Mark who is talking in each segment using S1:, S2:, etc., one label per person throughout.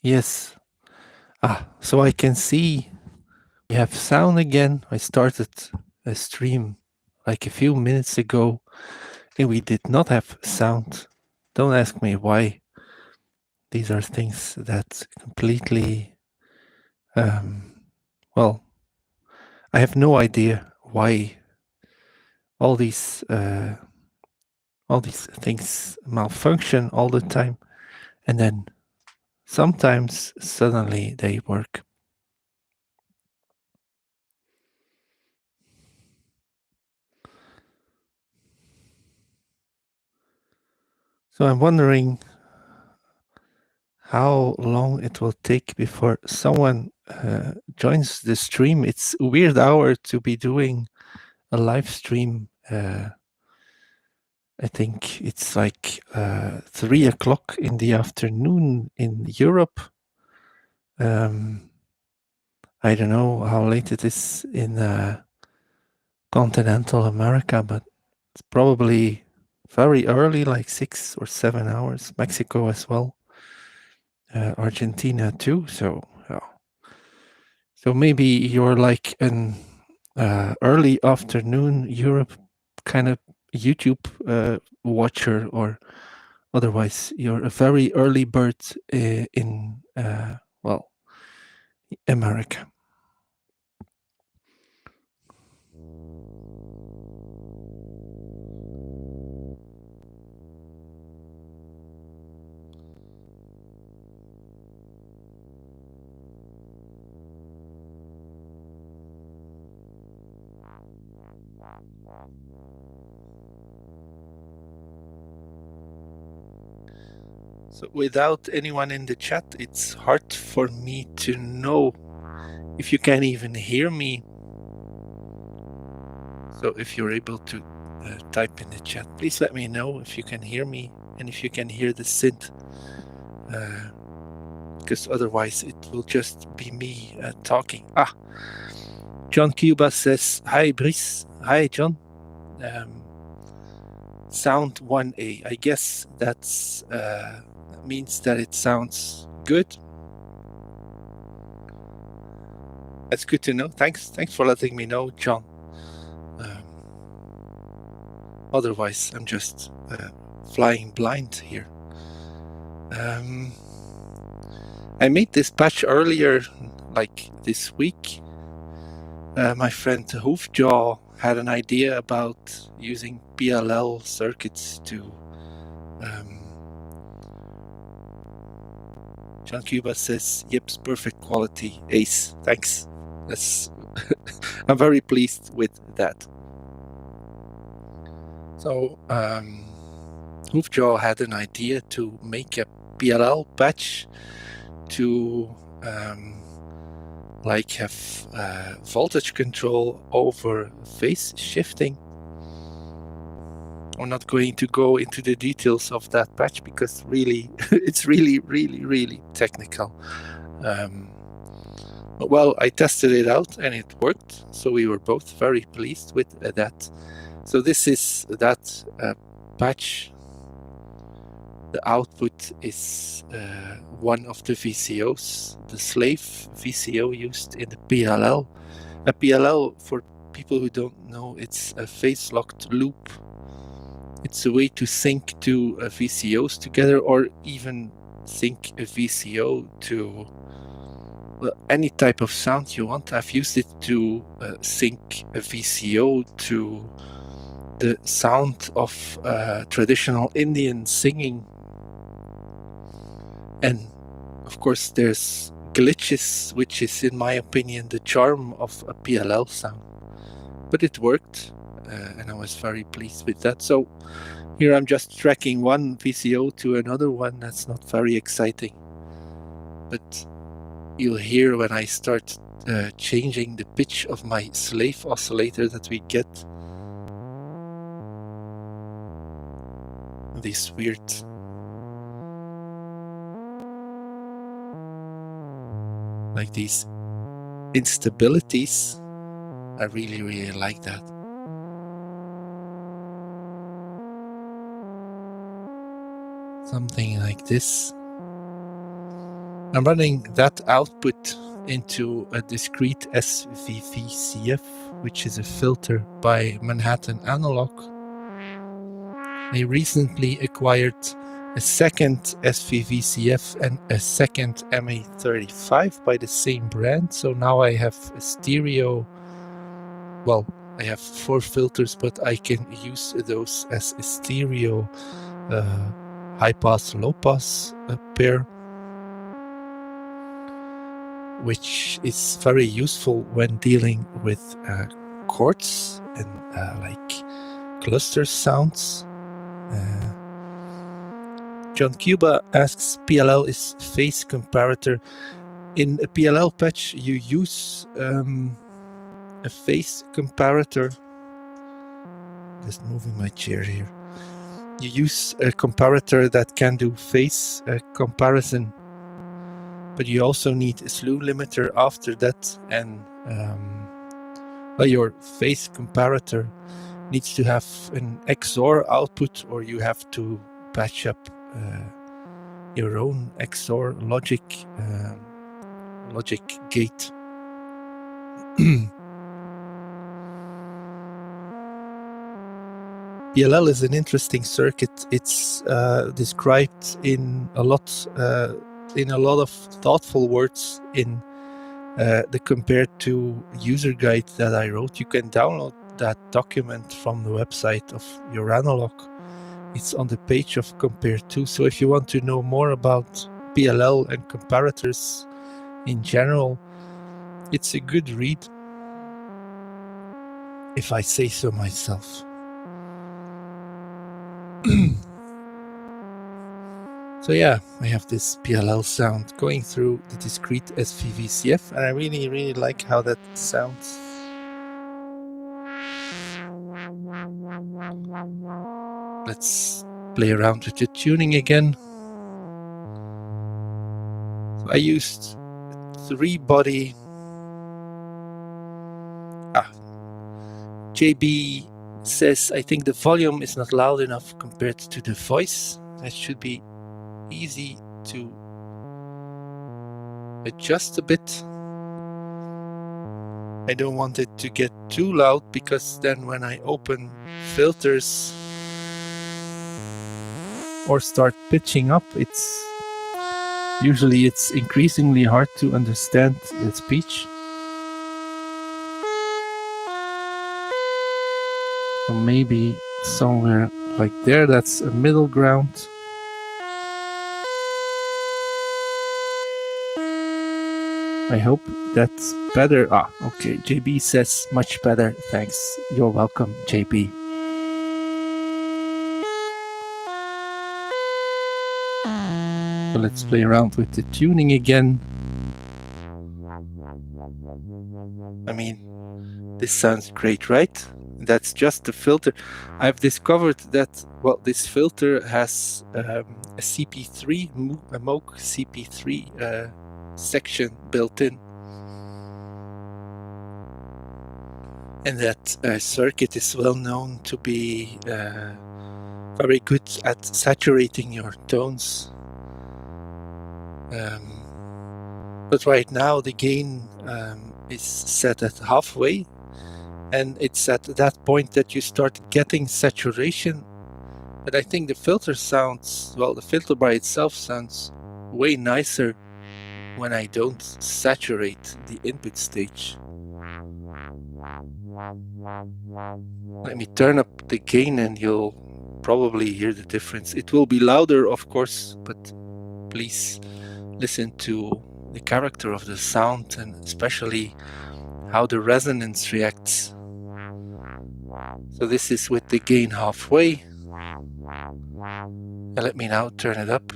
S1: Yes. So I can see we have sound again. I started a stream like a few minutes ago and we did not have sound. Don't ask me why. These are things that completely, um, well, I have no idea why all these uh, all these things malfunction all the time, and then sometimes suddenly they work. So I'm wondering how long it will take before someone joins the stream. It's a weird hour to be doing a live stream. I think it's like 3 o'clock in the afternoon in Europe. I don't know how late it is in continental America, but it's probably very early, like 6 or 7 hours. Mexico as well, Argentina too. So maybe you're like an early afternoon Europe kind of YouTube watcher, or otherwise you're a very early bird in well, America. So without anyone in the chat, it's hard for me to know if you can even hear me. So if you're able to type in the chat, please let me know if you can hear me and if you can hear the synth, because otherwise it will just be me talking. John Cuba says, hi Brice. Hi John. Sound 1A. I guess that means that it sounds good. That's good to know. Thanks for letting me know, John. Otherwise, I'm just flying blind here. I made this patch earlier, like this week. My friend Hoofjaw had an idea about using PLL circuits to. John Cuba says, "Yips, perfect quality, ace." Thanks. That's I'm very pleased with that. So Hoofjaw had an idea to make a PLL patch to like have voltage control over phase shifting. I'm not going to go into the details of that patch because really it's really technical. Well, I tested it out and it worked, so we were both very pleased with that. So this is that patch. The output is one of the VCOs, the slave VCO used in the PLL. A PLL, for people who don't know, it's a phase-locked loop. It's a way to sync two VCOs together, or even sync a VCO to any type of sound you want. I've used it to sync a VCO to the sound of traditional Indian singing. And of course there's glitches, which is in my opinion the charm of a PLL sound. But it worked, and I was very pleased with that. So here I'm just tracking one VCO to another one. That's not very exciting. But you'll hear when I start changing the pitch of my slave oscillator that we get these weird like these instabilities. I really like that. Something like this. I'm running that output into a discrete SVVCF, which is a filter by Manhattan Analog. I recently acquired a second SVVCF and a second MA35 by the same brand. So now I have a stereo, well, I have 4 filters, but I can use those as a stereo high pass, low pass pair, which is very useful when dealing with chords and like cluster sounds. John Cuba asks, PLL is phase comparator. In a PLL patch, you use a phase comparator. Just moving my chair here. You use a comparator that can do phase comparison, but you also need a slew limiter after that, and your phase comparator needs to have an XOR output, or you have to patch up your own XOR logic gate. PLL is an interesting circuit. It's described in a lot of thoughtful words in the compared to user guide that I wrote. You can download that document from the website of Your Analog. It's on the page of compare to. So if you want to know more about PLL and comparators in general, it's a good read, if I say so myself. So yeah, I have this PLL sound going through the discrete SVVCF, and I really, really like how that sounds. Let's play around with the tuning again. So I used 3-body. JB says, I think the volume is not loud enough compared to the voice. That should be easy to adjust a bit. I don't want it to get too loud, because then when I open filters or start pitching up, it's increasingly hard to understand the speech. So maybe somewhere like there, that's a middle ground. I hope that's better. Okay, JB says much better. Thanks. You're welcome, JB. So let's play around with the tuning again. I mean, this sounds great, right? That's just the filter. I've discovered that, well, this filter has a CP3, a Moog CP3 section built in. And that circuit is well known to be very good at saturating your tones. But right now the gain is set at halfway, and it's at that point that you start getting saturation. But I think the filter sounds, well, the filter by itself sounds way nicer when I don't saturate the input stage. Let me turn up the gain and you'll probably hear the difference. It will be louder, of course, but please listen to the character of the sound, and especially how the resonance reacts. So this is with the gain halfway. And let me now turn it up.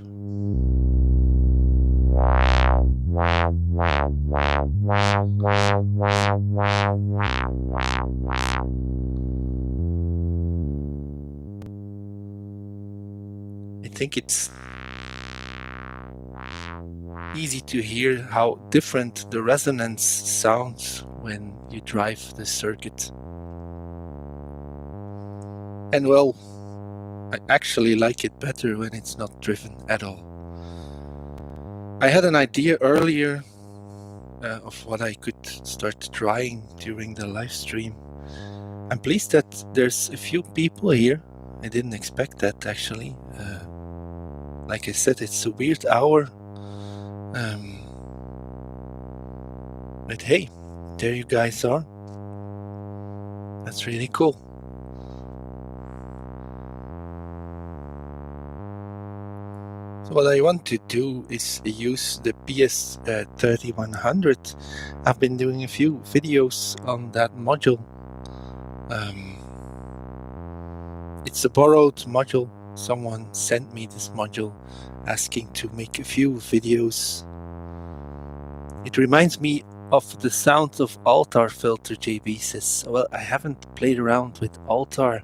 S1: I think it's easy to hear how different the resonance sounds when you drive the circuit. And well, I actually like it better when it's not driven at all. I had an idea earlier of what I could start trying during the live stream. I'm pleased that there's a few people here. I didn't expect that, actually. Like I said, it's a weird hour. But hey, there you guys are. That's really cool. So what I want to do is use the PS3100. I've been doing a few videos on that module. It's a borrowed module. Someone sent me this module asking to make a few videos. It reminds me of the sound of Altar filter, JB says. Well, I haven't played around with Altar.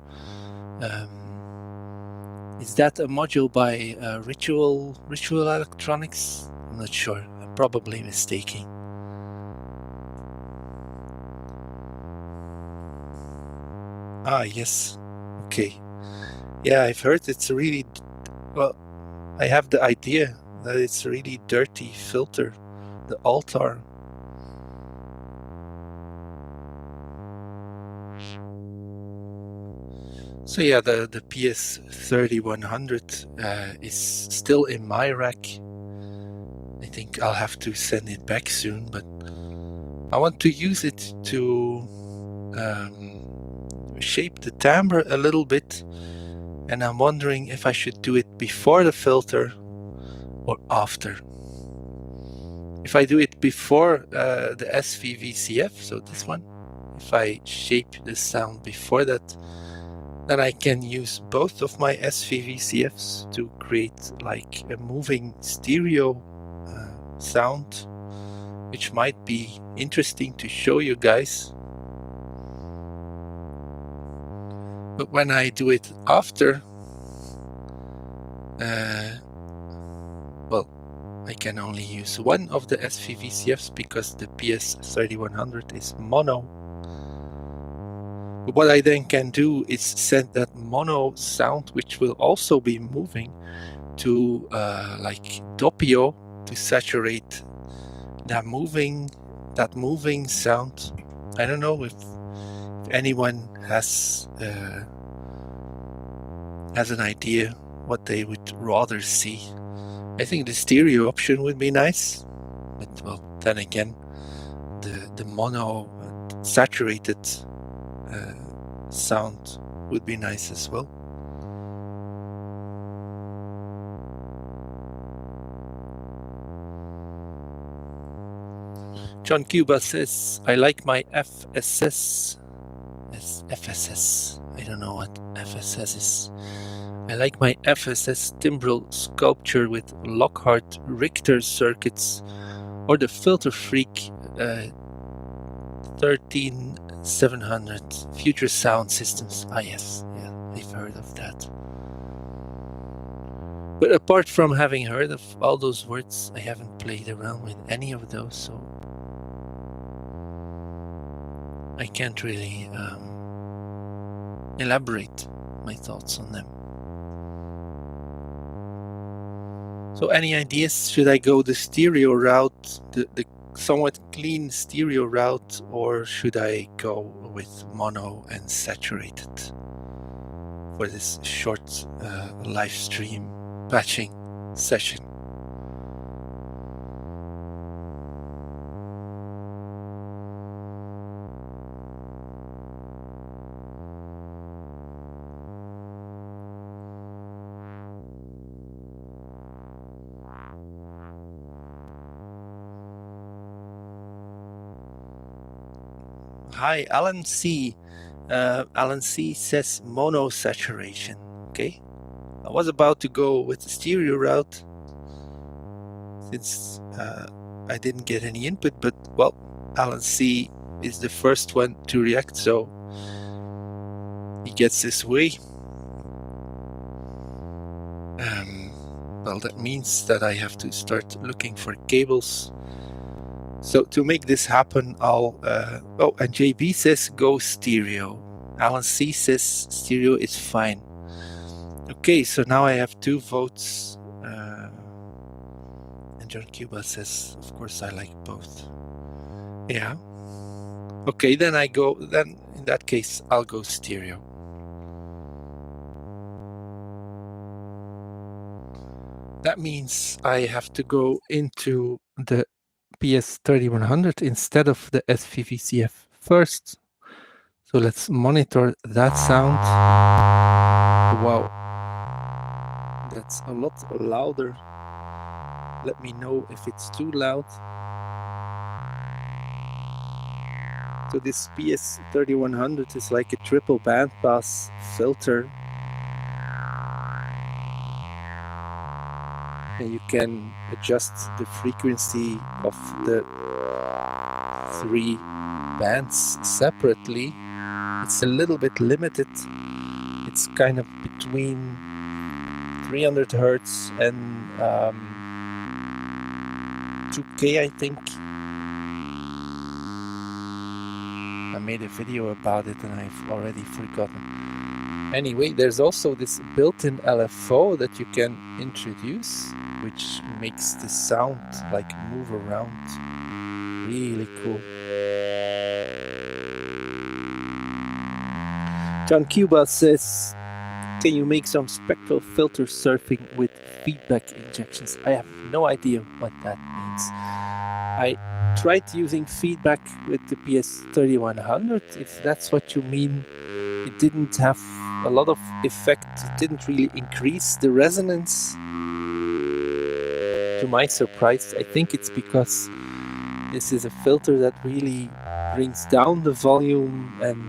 S1: Is that a module by Ritual Electronics? I'm not sure. I'm probably mistaken. Ah, yes. Okay. Yeah, I've heard it's a really... Well, I have the idea that it's a really dirty filter, the Altar. So yeah, the PS3100 is still in my rack. I think I'll have to send it back soon, but I want to use it to shape the timbre a little bit, and I'm wondering if I should do it before the filter or after. If I do it before the SVVCF, so this one, if I shape the sound before that, then I can use both of my SVVCFs to create like a moving stereo sound, which might be interesting to show you guys. But when I do it after, well, I can only use one of the SVVCFs because the PS3100 is mono. But what I then can do is send that mono sound, which will also be moving, to like Doppio to saturate that moving sound. I don't know if anyone has an idea what they would rather see. I think the stereo option would be nice, but well, then again, the mono saturated sound would be nice as well. John Cuba says, I like my FSS. FSS. I don't know what FSS is. I like my FSS Timbrel sculpture with Lockhart Richter circuits or the Filter Freak 13700 Future Sound Systems. Ah yes, yeah, I've heard of that. But apart from having heard of all those words, I haven't played around with any of those, so I can't really elaborate my thoughts on them. So any ideas? Should I go the stereo route, the somewhat clean stereo route, or should I go with mono and saturated for this short live stream patching session? Hi, Alan C. Alan C says mono saturation. Okay, I was about to go with the stereo route since I didn't get any input, but well, Alan C is the first one to react, so he gets his way. Well, that means that I have to start looking for cables. So to make this happen, I'll oh, and JB says go stereo. Alan C says stereo is fine. Okay, so now I have 2 votes, and And John Cuba says, of course, I like both. Yeah. Okay, then in that case, I'll go stereo. That means I have to go into the PS3100 instead of the SVVCF first. So let's monitor that sound. Wow, that's a lot louder. Let me know if it's too loud. So this PS3100 is like a triple bandpass filter. And you can adjust the frequency of the 3 bands separately. It's a little bit limited. It's kind of between 300 Hertz and 2K, I think. I made a video about it and I've already forgotten. Anyway, there's also this built-in LFO that you can introduce, which makes the sound like move around. Really cool. John Cuba says, can you make some spectral filter surfing with feedback injections? I have no idea what that means. I tried using feedback with the PS3100, if that's what you mean. It didn't have a lot of effect. It didn't really increase the resonance. To my surprise, I think it's because this is a filter that really brings down the volume, and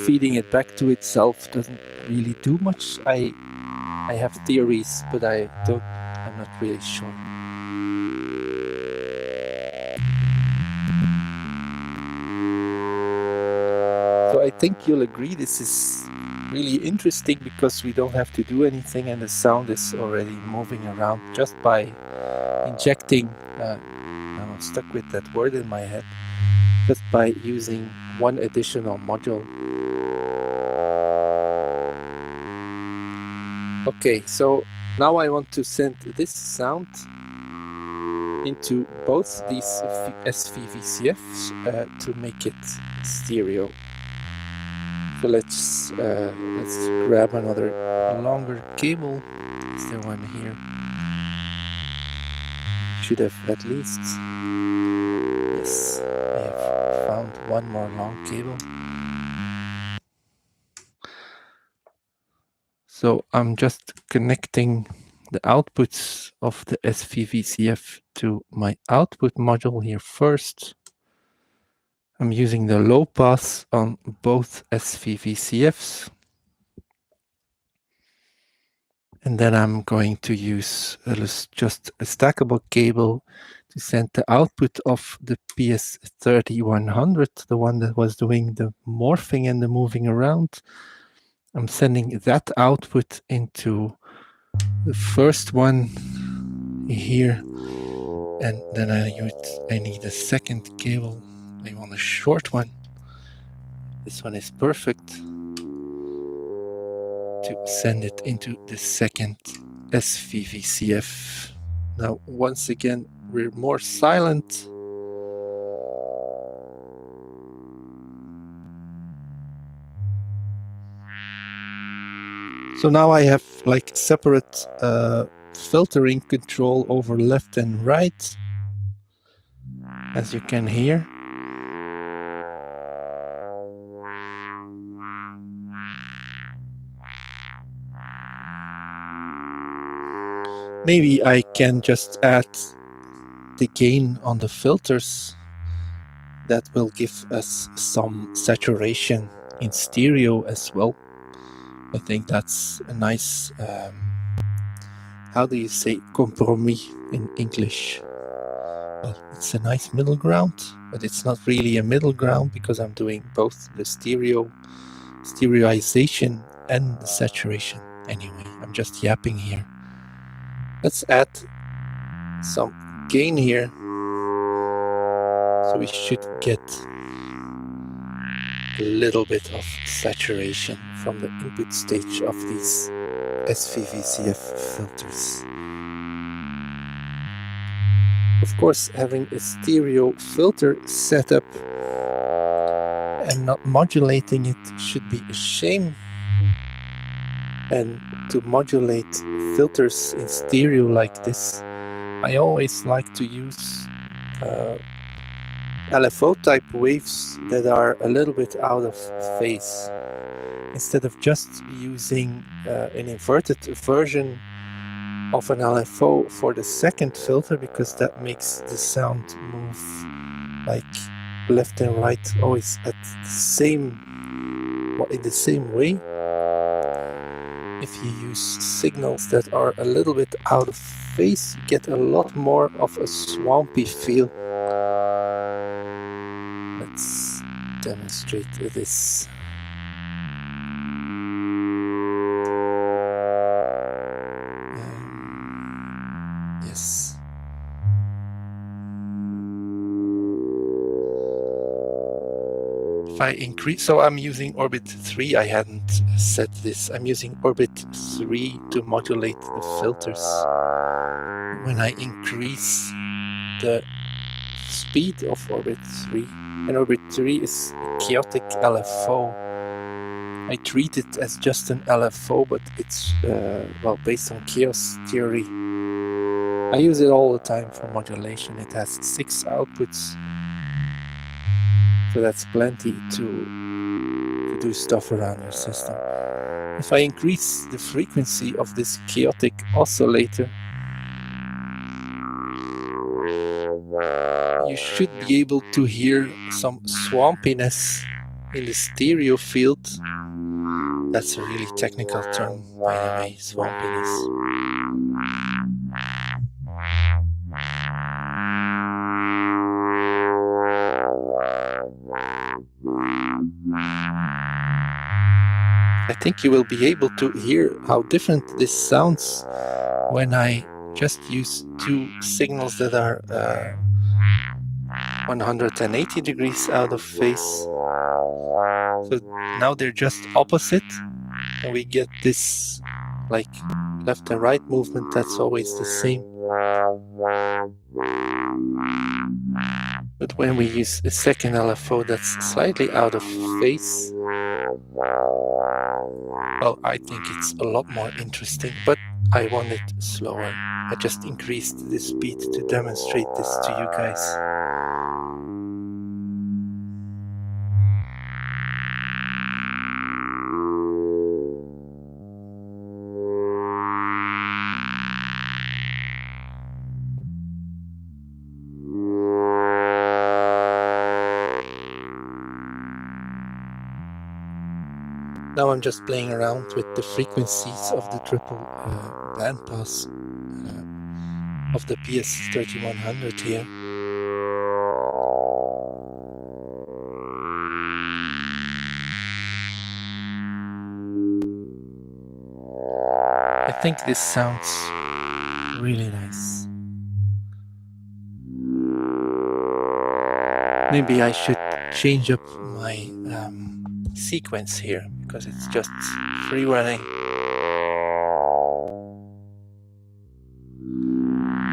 S1: feeding it back to itself doesn't really do much. I have theories, but I'm not really sure. So I think you'll agree this is really interesting because we don't have to do anything and the sound is already moving around just by injecting, I'm stuck with that word in my head, just by using one additional module. Okay, so now I want to send this sound into both these SVVCFs to make it stereo. So let's grab another longer cable. Is there one here? Should have at least. Yes, I have found one more long cable. So I'm just connecting the outputs of the SVVCF to my output module here first. I'm using the low pass on both SVVCFs. And then I'm going to use just a stackable cable to send the output of the PS3100, the one that was doing the morphing and the moving around. I'm sending that output into the first one here. And then I need a second cable. I want a short one. This one is perfect to send it into the second SVVCF. Now, once again, we're more silent. So now I have like separate filtering control over left and right, as you can hear. Maybe I can just add the gain on the filters. That will give us some saturation in stereo as well. I think that's a nice, how do you say compromis in English? Well, it's a nice middle ground, but it's not really a middle ground because I'm doing both the stereoization and the saturation. Anyway, I'm just yapping here. Let's add some gain here. So we should get a little bit of saturation from the input stage of these SVVCF filters. Of course, having a stereo filter set up and not modulating it should be a shame. And to modulate filters in stereo like this, I always like to use LFO type waves that are a little bit out of phase, instead of just using an inverted version of an LFO for the second filter, because that makes the sound move like left and right always at the same, in the same way. If you use signals that are a little bit out of phase, you get a lot more of a swampy feel. Let's demonstrate this. Yes. If I increase, so I'm using Orbit 3, I hadn't set this. I'm using Orbit 3 to modulate the filters. When I increase the speed of Orbit 3, and Orbit 3 is a chaotic LFO. I treat it as just an LFO, but it's well, based on chaos theory. I use it all the time for modulation. It has 6 outputs, so that's plenty to do stuff around your system. If I increase the frequency of this chaotic oscillator, you should be able to hear some swampiness in the stereo field. That's a really technical term, by the way, swampiness. I think you will be able to hear how different this sounds when I just use 2 signals that are 180 degrees out of phase. So now they're just opposite, and we get this like left and right movement that's always the same. But when we use a second LFO that's slightly out of phase, well, I think it's a lot more interesting, but I want it slower. I just increased the speed to demonstrate this to you guys. Now I'm just playing around with the frequencies of the triple bandpass of the PS3100 here. I think this sounds really nice. Maybe I should change up my sequence here, because it's just free running.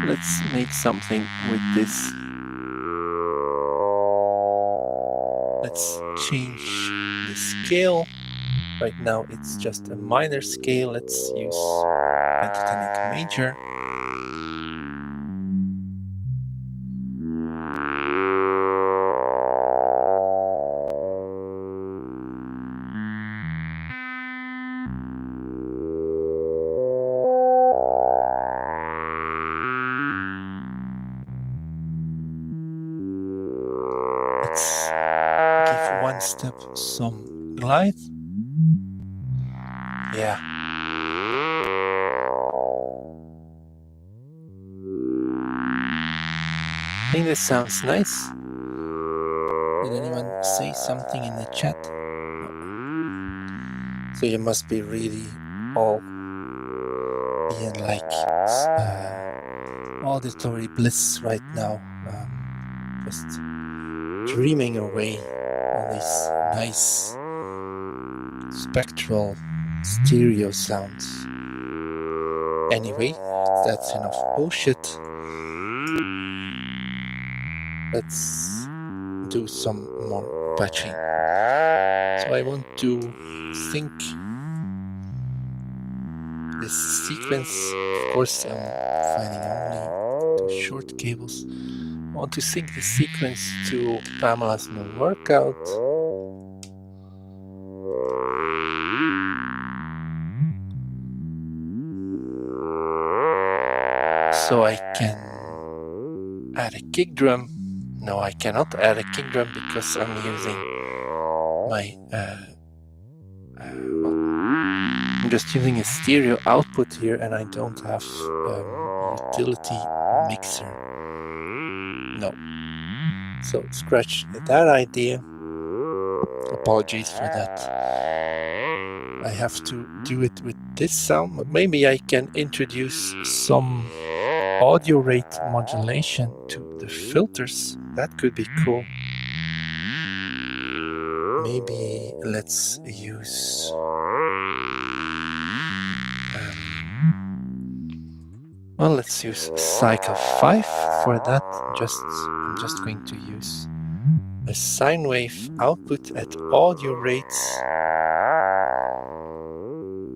S1: Let's make something with this. Let's change the scale. Right now it's just a minor scale. Let's use pentatonic major. Let's give one step some glide. Yeah. I think this sounds nice. Did anyone say something in the chat? So you must be really all being like auditory bliss right now. Just dreaming away all these nice spectral stereo sounds. Anyway, that's enough bullshit. let's do some more patching. So I want to sync this sequence. Of course, I'm finding only 2 short cables. I want to sync the sequence to Pamela's new workout. So I can add a kick drum. No, I cannot add a kick drum because I'm using my I'm just using a stereo output here and I don't have a utility mixer. No. So scratch that idea. Apologies for that. I have to do it with this sound, but maybe I can introduce some audio rate modulation to the filters. That could be cool. Maybe let's use well, let's use cycle 5 for that. I'm just going to use a sine wave output at audio rates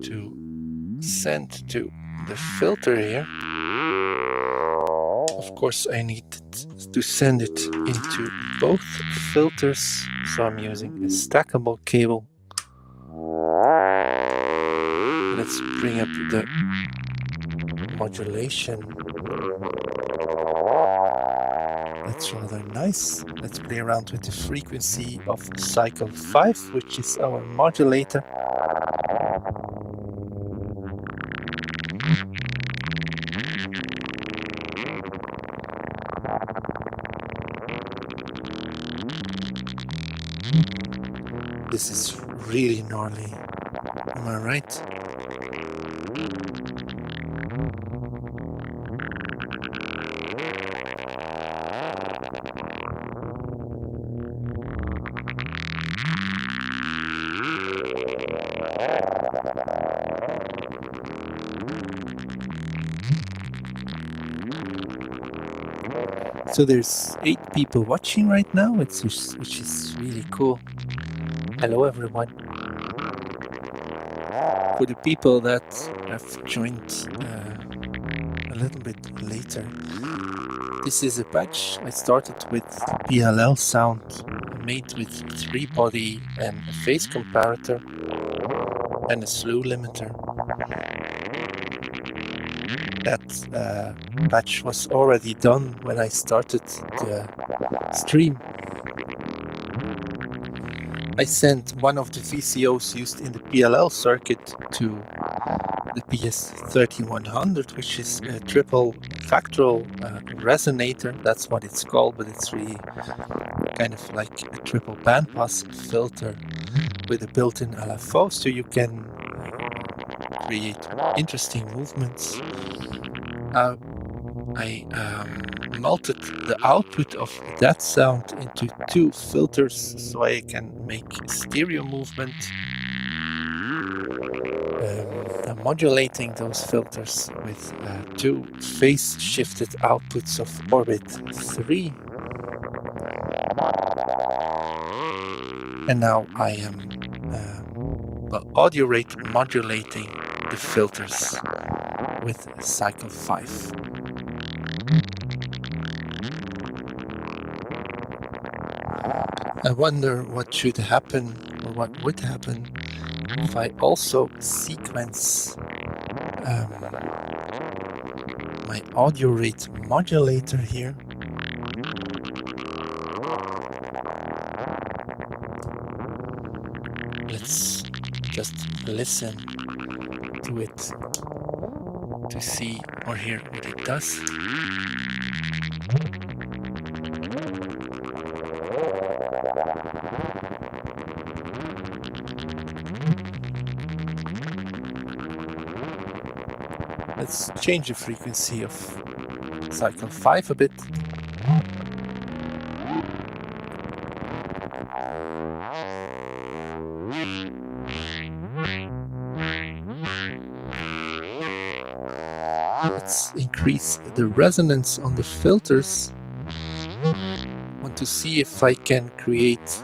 S1: to send to the filter here. Of course, I need to send it into both filters, so I'm using a stackable cable. Let's bring up the modulation. That's rather nice. Let's play around with the frequency of cycle 5, which is our modulator. This is really gnarly. Am I right? So there's 8 people watching right now, which is really cool. Hello everyone. For the people that have joined a little bit later, this is a patch I started with PLL sound made with 3-body and a phase comparator and a slew limiter. That patch was already done when I started the stream. I sent one of the VCOs used in the PLL circuit to the PS3100, which is a triple factorial resonator. That's what it's called, but it's really kind of like a triple bandpass filter with a built-in LFO, so you can create interesting movements. I melted the output of that sound into 2 filters so I can make stereo movement. I'm modulating those filters with 2 phase shifted outputs of Orbit 3. And now I am audio rate modulating the filters with cycle 5. I wonder what should happen, or what would happen, if I also sequence my audio rate modulator here. Let's just listen to it to see or hear what it does. Let's change the frequency of cycle 5 a bit. Let's increase the resonance on the filters. to see if I can create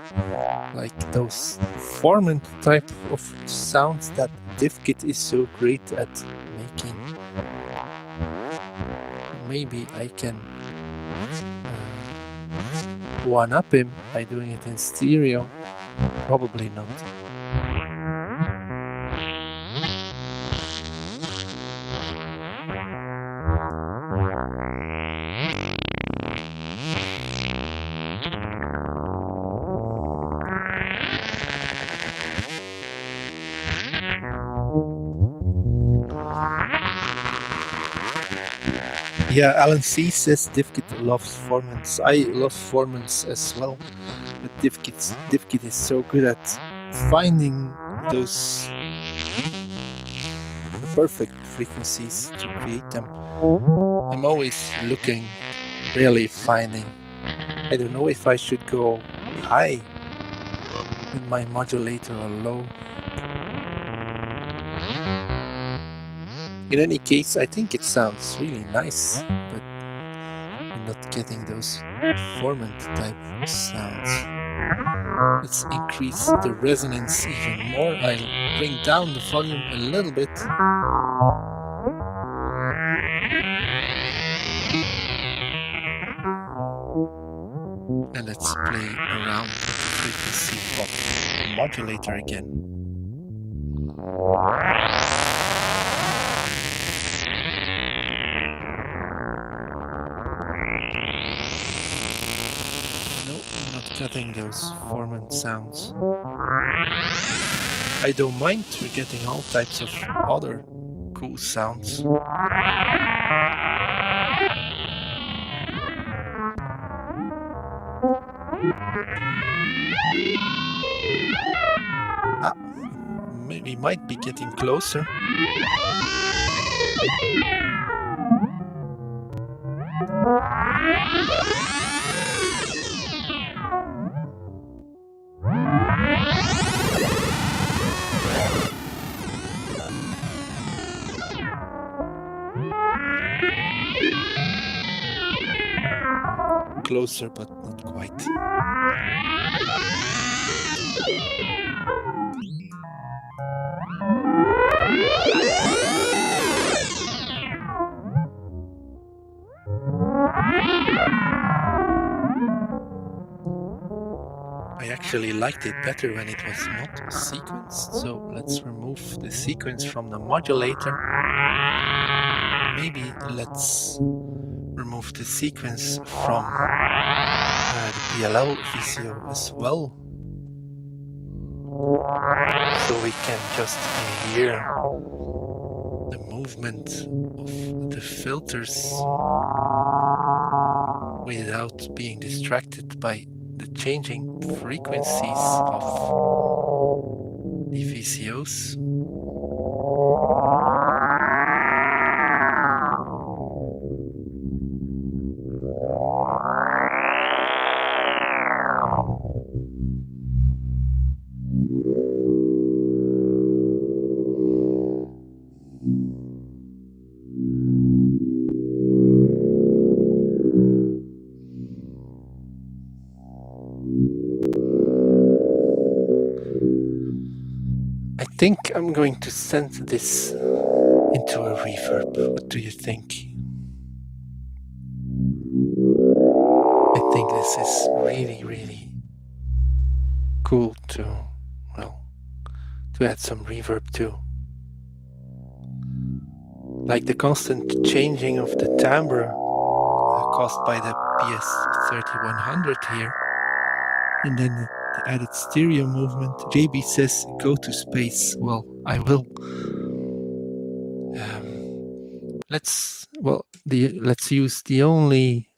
S1: like those formant type of sounds that DivKit is so great at making. Maybe I can one-up him by doing it in stereo. Probably not. Yeah, Alan C says DivKit loves formants. I love formants as well, but DivKit is so good at finding those perfect frequencies to create them. I'm always looking, really finding. I don't know if I should go high with my modulator or low. In any case, I think it sounds really nice, but I'm not getting those formant type sounds. Let's increase the resonance even more. I'll bring down the volume a little bit. And let's play around with the frequency of the modulator again. Getting those formant sounds. I don't mind we're getting all types of other cool sounds. Maybe might be getting closer. Closer, but not quite. I actually liked it better when it was not sequenced, so let's remove the sequence from the modulator. Maybe let's remove the sequence from the PLL VCO as well, so we can just hear the movement of the filters without being distracted by the changing frequencies of the VCOs. I think I'm going to send this into a reverb. What do you think? I think this is really, really cool to add some reverb to. Like the constant changing of the timbre caused by the PS3100 here. And then the added stereo movement. JB says, go to space. Well, I will. Let's use the only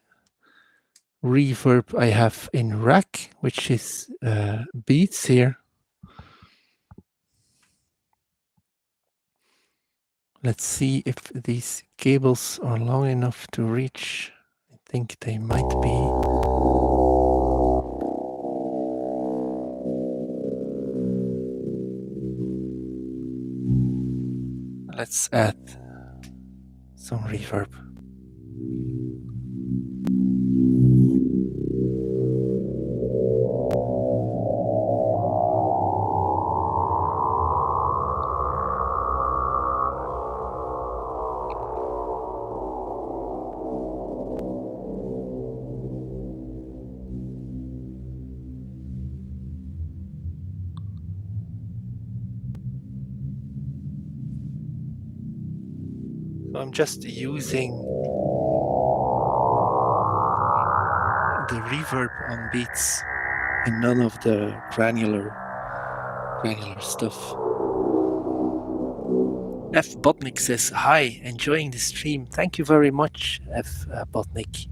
S1: reverb I have in rack, which is Beats here. Let's see if these cables are long enough to reach. I think they might be. Let's add some reverb. I'm just using the reverb on beats and none of the granular stuff. F. Botnik says, hi, enjoying the stream. Thank you very much, F. Botnik.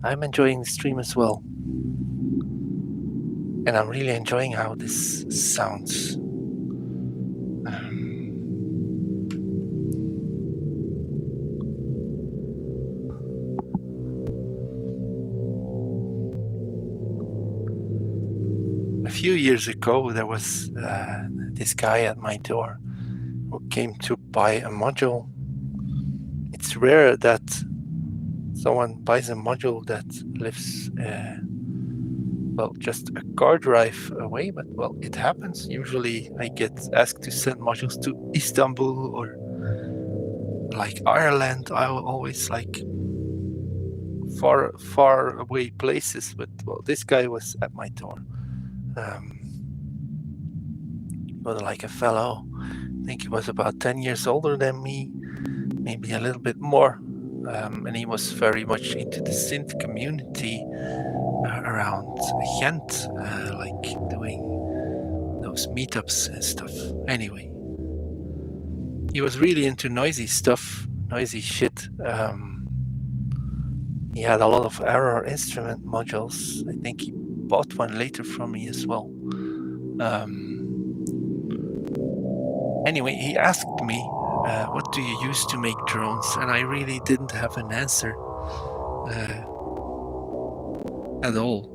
S1: I'm enjoying the stream as well. And I'm really enjoying how this sounds. A few years ago, there was this guy at my door who came to buy a module. It's rare that someone buys a module that lives, well, just a car drive away, but well, it happens. Usually I get asked to send modules to Istanbul or like Ireland. I will always like far away places, but well, this guy was at my door. Was like a fellow, I think he was about 10 years older than me, maybe a little bit more, and he was very much into the synth community around Ghent, like doing those meetups and stuff. Anyway, he was really into noisy stuff, noisy shit. He had a lot of error instrument modules. I think he bought one later from me as well. Anyway, he asked me, what do you use to make drones? And I really didn't have an answer at all.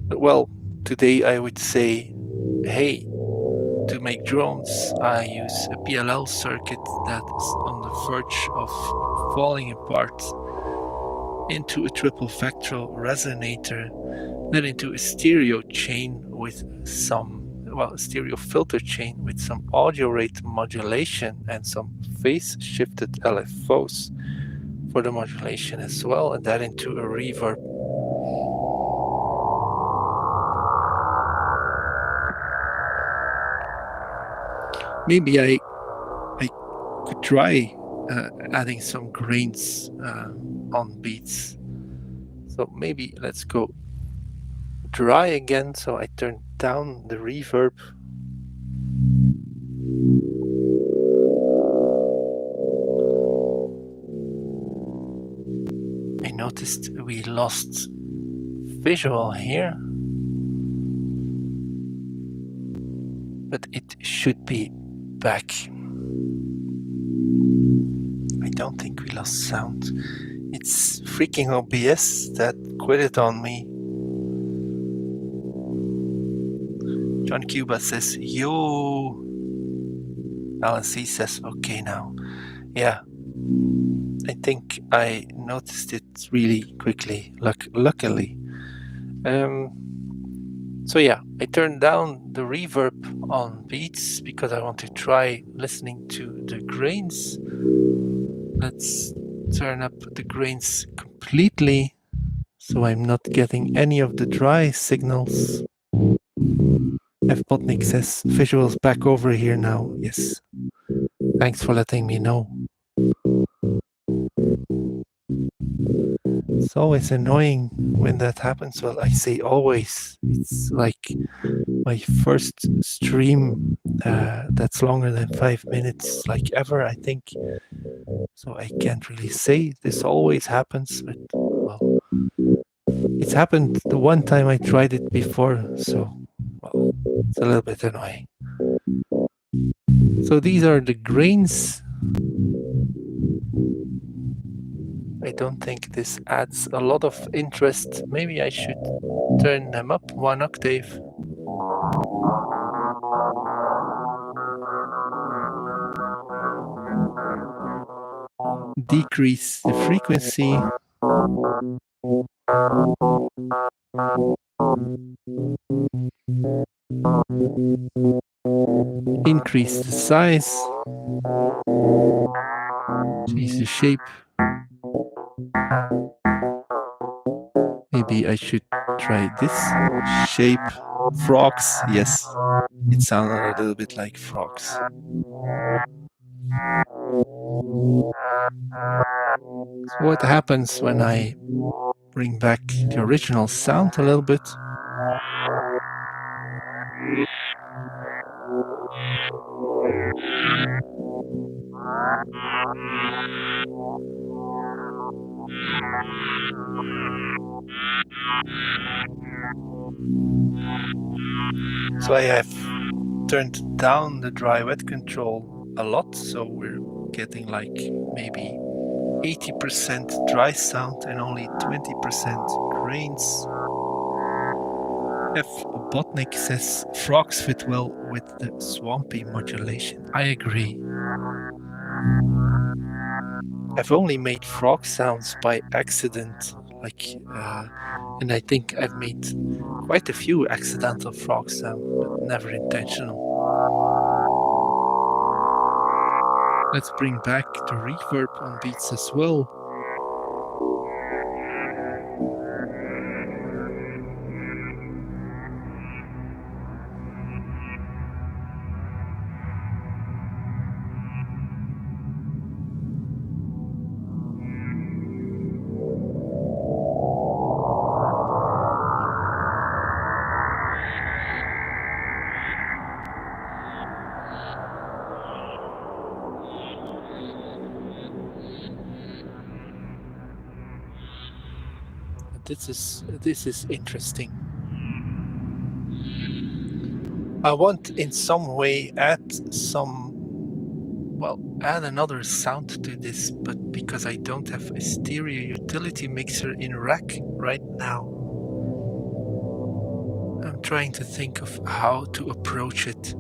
S1: Well, today I would say, hey, to make drones, I use a PLL circuit that's on the verge of falling apart into a triple factorial resonator, then into a stereo chain with some, well, stereo filter chain with some audio rate modulation and some phase shifted LFOs for the modulation as well, and that into a reverb. Maybe I could try adding some grains on beats. So maybe let's go dry again. So I turn down the reverb. I noticed we lost visual here, but it should be back. I don't think we lost sound. It's freaking OBS that quit it on me. John Cuba says, yo. Alan C says, okay now. Yeah, I think I noticed it really quickly, luckily. So yeah, I turned down the reverb on beats because I want to try listening to the grains. Let's turn up the grains completely so I'm not getting any of the dry signals. F. Botnik says, visuals back over here now. Yes. Thanks for letting me know. It's always annoying when that happens. Well, I say always. It's like my first stream that's longer than 5 minutes, like ever, I think. So I can't really say this always happens, but well, it's happened the one time I tried it before, so well, it's a little bit annoying. So these are the grains. I don't think this adds a lot of interest. Maybe I should turn them up 1 octave. Decrease the frequency. Increase the size. Change the shape. Maybe I should try this shape. Frogs, yes. It sounded a little bit like frogs. So what happens when I bring back the original sound a little bit? So I have turned down the dry wet control a lot, so we're getting like maybe 80% dry sound and only 20% grains. F. Botnik says frogs fit well with the swampy modulation. I agree. I've only made frog sounds by accident, and I think I've made quite a few accidental frog sounds, but never intentional. Let's bring back the reverb on beats as well. This is interesting. I want in some way add another sound to this, but because I don't have a stereo utility mixer in rack right now, I'm trying to think of how to approach it.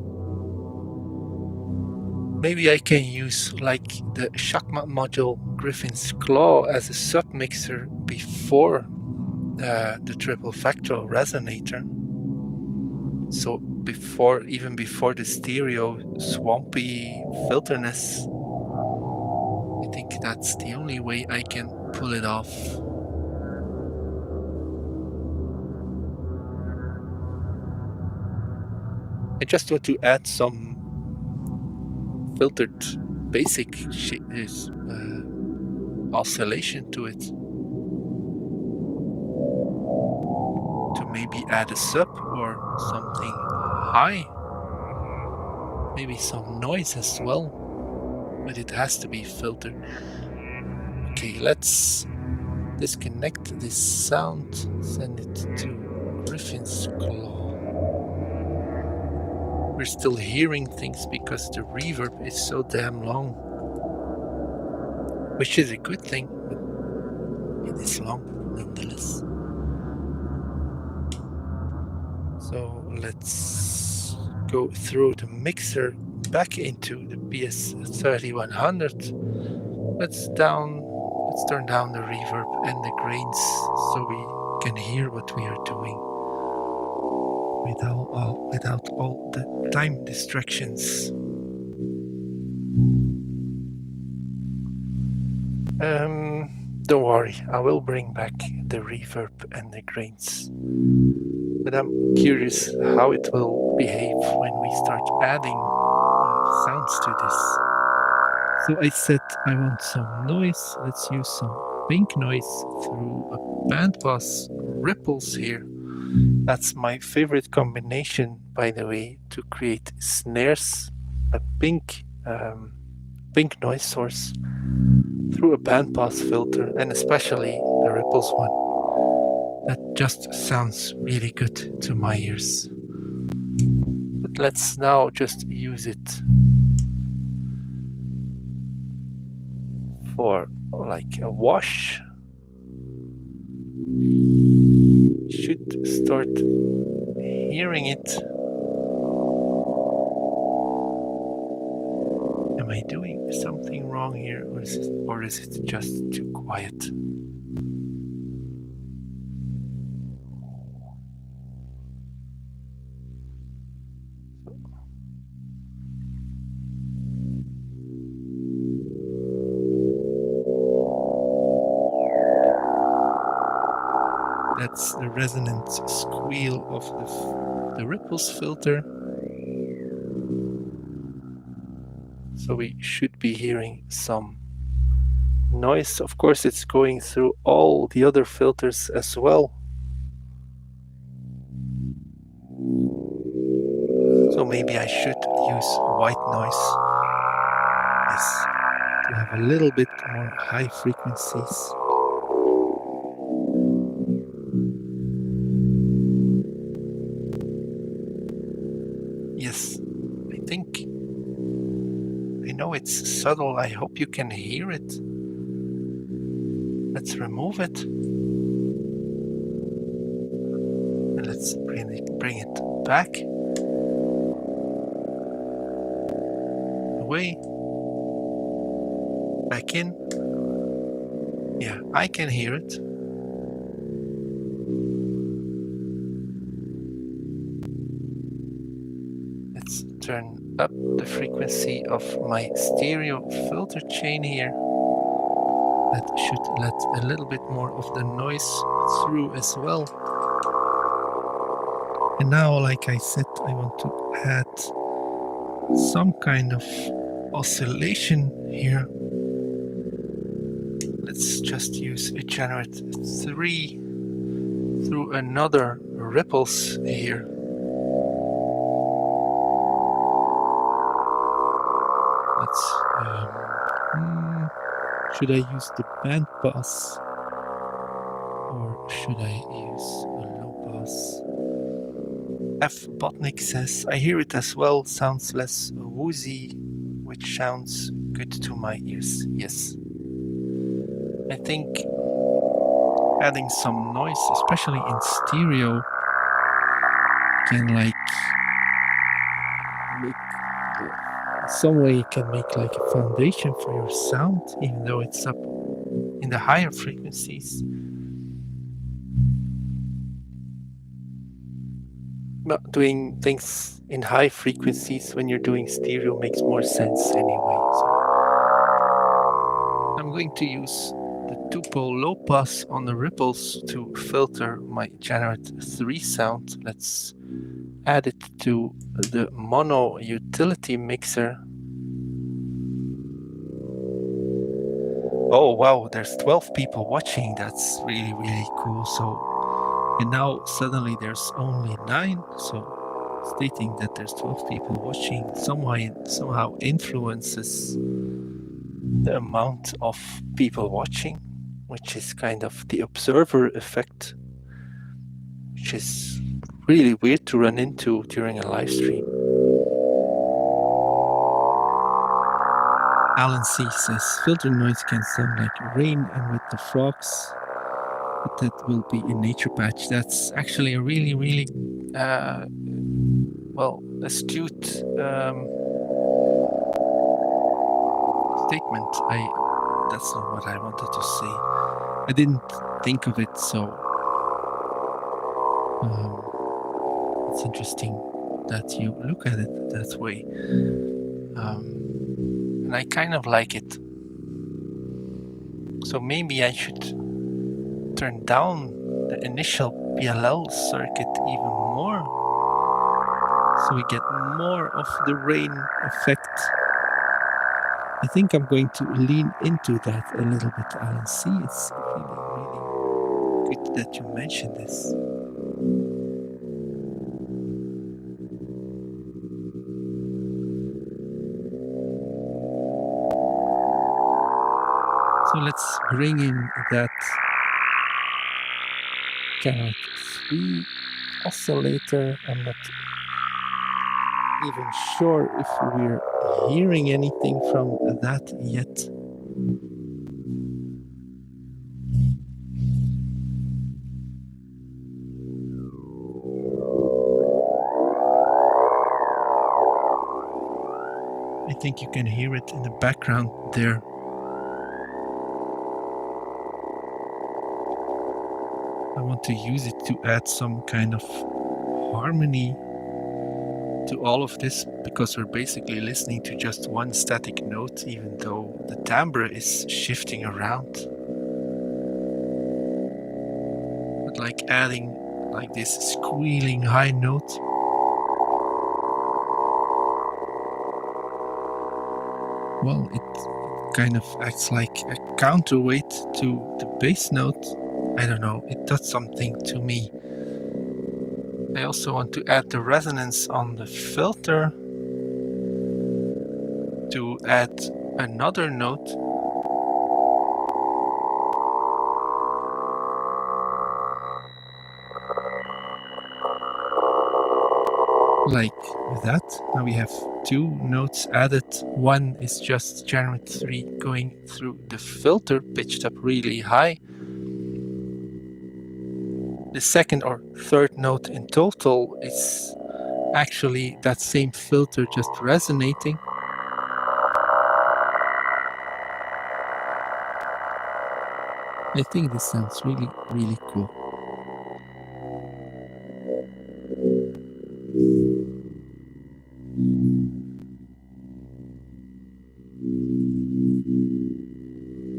S1: Maybe I can use like the Shakmat module Griffin's Claw as a submixer before the triple factorial resonator. So even before the stereo swampy filterness, I think that's the only way I can pull it off. I just want to add some filtered basic oscillation to it. To maybe add a sub or something high. Maybe some noise as well. But it has to be filtered. Okay, let's disconnect this sound, send it to Griffin's Claw. We're still hearing things because the reverb is so damn long. Which is a good thing, but it is long nonetheless. So let's go through the mixer back into the PS3100. Let's turn down the reverb and the grains so we can hear what we are doing without all the time distractions. Don't worry, I will bring back the reverb and the grains. But I'm curious how it will behave when we start adding sounds to this. So I said I want some noise. Let's use some pink noise through a bandpass ripples here. That's my favorite combination, by the way, to create snares, a pink noise source through a bandpass filter, and especially the ripples one. That just sounds really good to my ears. But let's now just use it for like a wash. Should start hearing it. Am I doing something wrong here, or is it just too quiet? That's the resonant squeal of the ripples filter. So we should be hearing some noise. Of course, it's going through all the other filters as well. So maybe I should use white noise. Yes, to have a little bit more high frequencies. Yes, I think I know it's subtle. I hope you can hear it. Let's remove it. And let's bring it back. Away. Back in. Yeah, I can hear it. Let's turn up the frequency of my stereo filter chain here. That should let a little bit more of the noise through as well. And now, like I said, I want to add some kind of oscillation here. Let's just use a generate 3 through another ripples here. Let's should I use the band pass or should I use a low pass? F. Botnik says, I hear it as well, sounds less woozy, which sounds good to my ears. Yes. I think adding some noise, especially in stereo, can like make some way it can make like a foundation for your sound, even though it's up in the higher frequencies. But doing things in high frequencies when you're doing stereo makes more sense anyway. So I'm going to use the two-pole low pass on the ripples to filter my generate 3 sound. Let's add it to the mono utility mixer. Oh wow, there's 12 people watching. That's really, really cool. So, and now suddenly there's only 9. So stating that there's 12 people watching somehow influences the amount of people watching, which is kind of the observer effect, which is really weird to run into during a live stream. Alan C says, filter noise can sound like rain and with the frogs, but that will be a nature patch. That's actually a really, really well, astute statement. That's not what I wanted to say. I didn't think of it, so it's interesting that you look at it that way. And I kind of like it. So maybe I should turn down the initial PLL circuit even more, so we get more of the rain effect. I think I'm going to lean into that a little bit, Alan C. It's really, really good that you mentioned this. So let's bring in that generate 3 oscillator. I'm not even sure if we're hearing anything from that yet. I think you can hear it in the background there. I want to use it to add some kind of harmony to all of this, because we're basically listening to just one static note, even though the timbre is shifting around. but like adding like this squealing high note. Well, it kind of acts like a counterweight to the bass note. I don't know, it does something to me. I also want to add the resonance on the filter to add another note. Like that. Now we have two notes added. One is just Generate 3 going through the filter, pitched up really high. The second or third note in total is actually that same filter just resonating. I think this sounds really, really cool.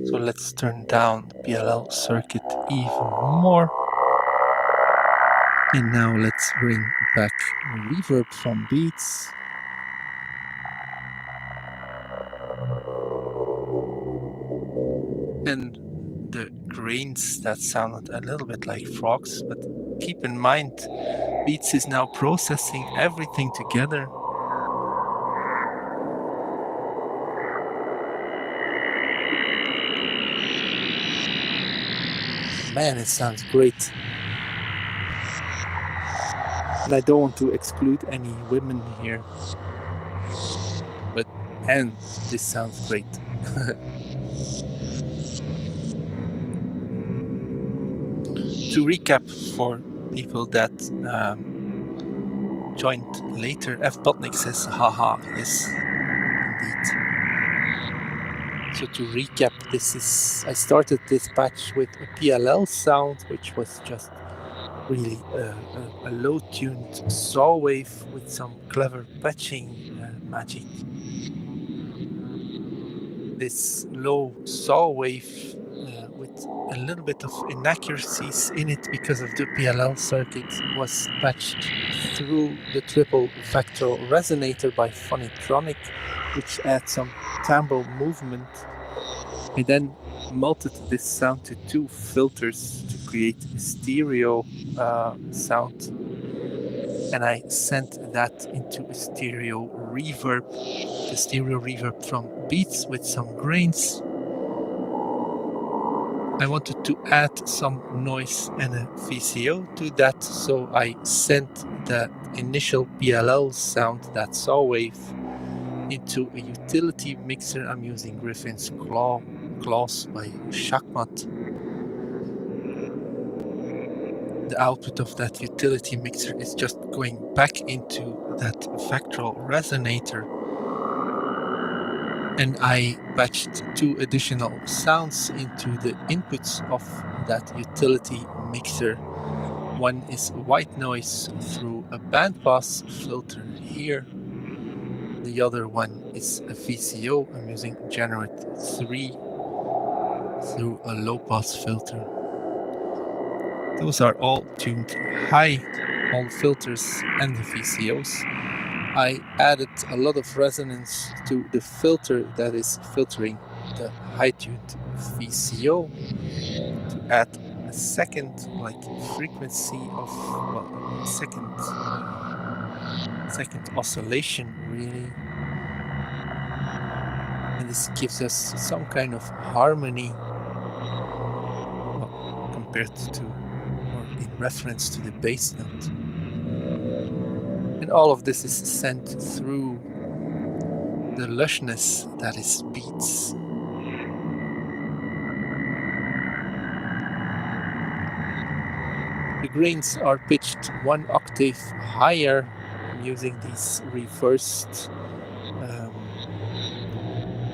S1: So let's turn down the PLL circuit even more. And now let's bring back reverb from Beats. And the grains that sounded a little bit like frogs, but keep in mind, Beats is now processing everything together. Man, it sounds great. And I don't want to exclude any women here, but man, this sounds great. To recap for people that joined later, F. Botnick says, haha, yes, indeed. So to recap, I started this patch with a PLL sound, which was just really a low-tuned saw wave with some clever patching magic. This low saw wave with a little bit of inaccuracies in it because of the PLL circuit was patched through the triple vectoral resonator by Phonitronic, which adds some timbre movement. I then multed this sound to two filters to create a stereo sound, and I sent that into a stereo reverb, the stereo reverb from Beats with some grains. I wanted to add some noise and a VCO to that, so I sent the initial PLL sound, that saw wave, into a utility mixer. I'm using Griffin's Claws by Shakmat. The output of that utility mixer is just going back into that vectoral resonator, and I patched two additional sounds into the inputs of that utility mixer. One is white noise through a bandpass filter here. The other one is a VCO. I'm using Generate 3 through a low-pass filter. Those are all tuned high, all the filters and the VCOs. I added a lot of resonance to the filter that is filtering the high-tuned VCO to add a second frequency of, well, second oscillation really. And this gives us some kind of harmony, well, compared to, or in reference to the bass note. And all of this is sent through the lushness that is Beats. The grains are pitched one octave higher. I'm using these reversed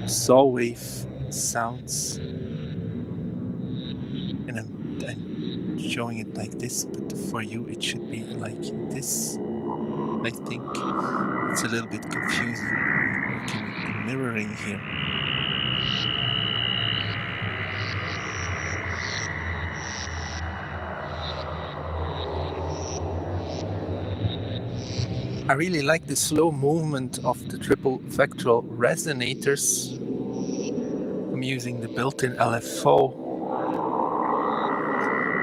S1: saw wave sounds, and I'm showing it like this, but for you it should be like this. I think it's a little bit confusing working with the mirroring here. I really like the slow movement of the triple vectoral resonators. I'm using the built-in LFO.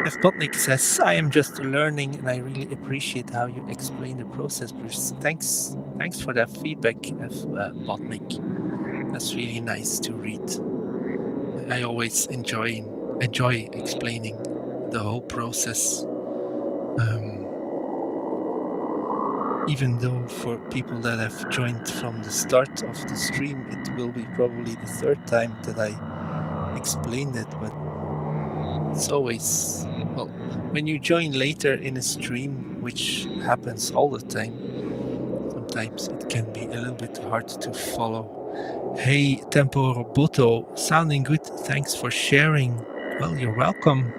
S1: F. Botnik says, I am just learning and I really appreciate how you explain the process, Bruce. Thanks for that feedback, F. Botnik. That's really nice to read. I always enjoy explaining the whole process. Even though for people that have joined from the start of the stream, it will be probably the third time that I explained it, but it's always, well, when you join later in a stream, which happens all the time, sometimes it can be a little bit hard to follow. Hey, Tempo Roboto, sounding good, thanks for sharing. Well, you're welcome.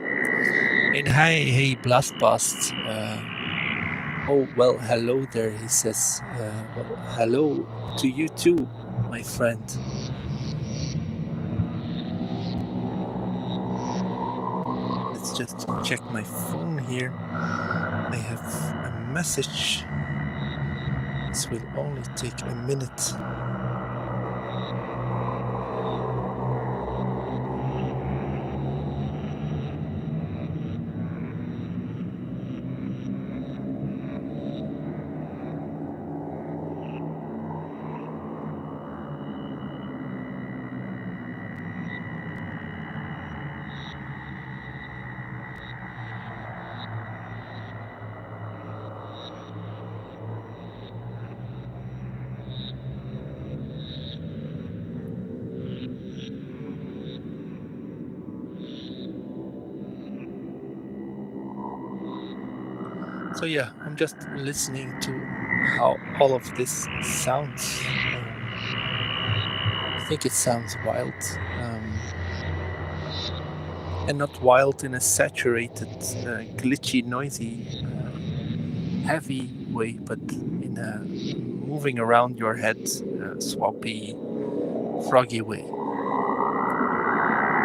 S1: And hey, Blastpast. Oh, well, hello there, he says. Well, hello to you too, my friend. Let's just check my phone here. I have a message. This will only take a minute. So yeah, I'm just listening to how all of this sounds. I think it sounds wild. And not wild in a saturated, glitchy, noisy, heavy way, but in a moving around your head, swampy, froggy way.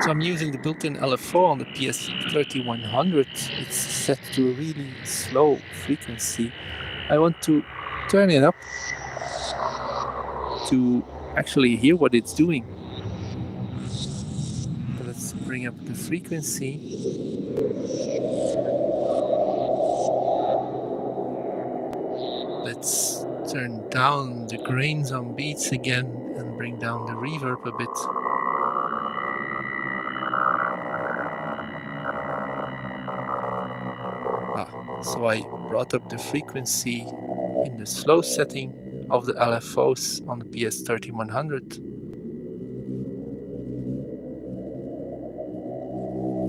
S1: So I'm using the built-in LFO on the PS3100. It's set to a really slow frequency. I want to turn it up to actually hear what it's doing. So let's bring up the frequency. Let's turn down the grains on beats again and bring down the reverb a bit. So I brought up the frequency in the slow setting of the LFOs on the PS3100.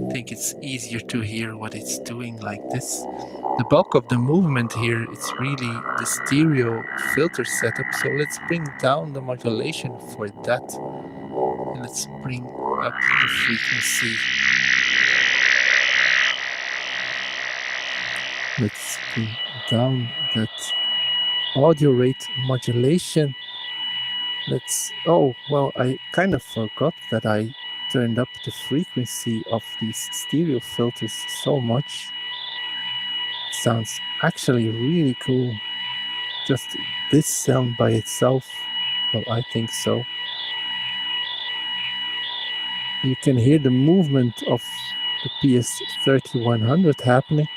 S1: I think it's easier to hear what it's doing like this. The bulk of the movement here is really the stereo filter setup, so let's bring down the modulation for that. And let's bring up the frequency. Let's bring down that audio rate modulation. Oh, well, I kind of forgot that I turned up the frequency of these stereo filters so much. It sounds actually really cool. Just this sound by itself, well, I think so. You can hear the movement of the PS3100 happening.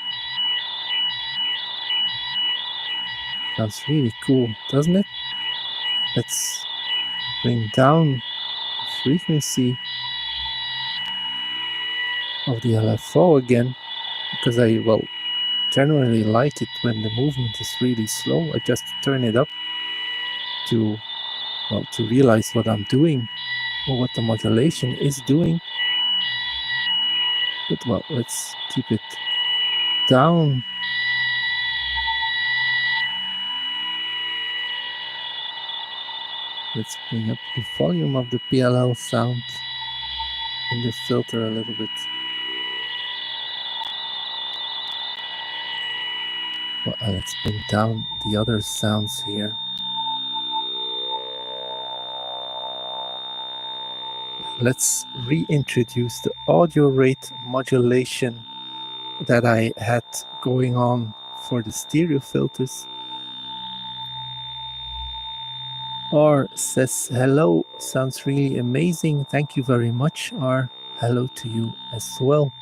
S1: Sounds really cool, doesn't it? Let's bring down the frequency of the LFO again, because I, well, generally like it when the movement is really slow. I just turn it up to, well, to realize what I'm doing or what the modulation is doing. But well, let's keep it down. Let's bring up the volume of the PLL sound in the filter a little bit. Well, let's bring down the other sounds here. Let's reintroduce the audio rate modulation that I had going on for the stereo filters. R says, hello, sounds really amazing. Thank you very much, R. Hello to you as well.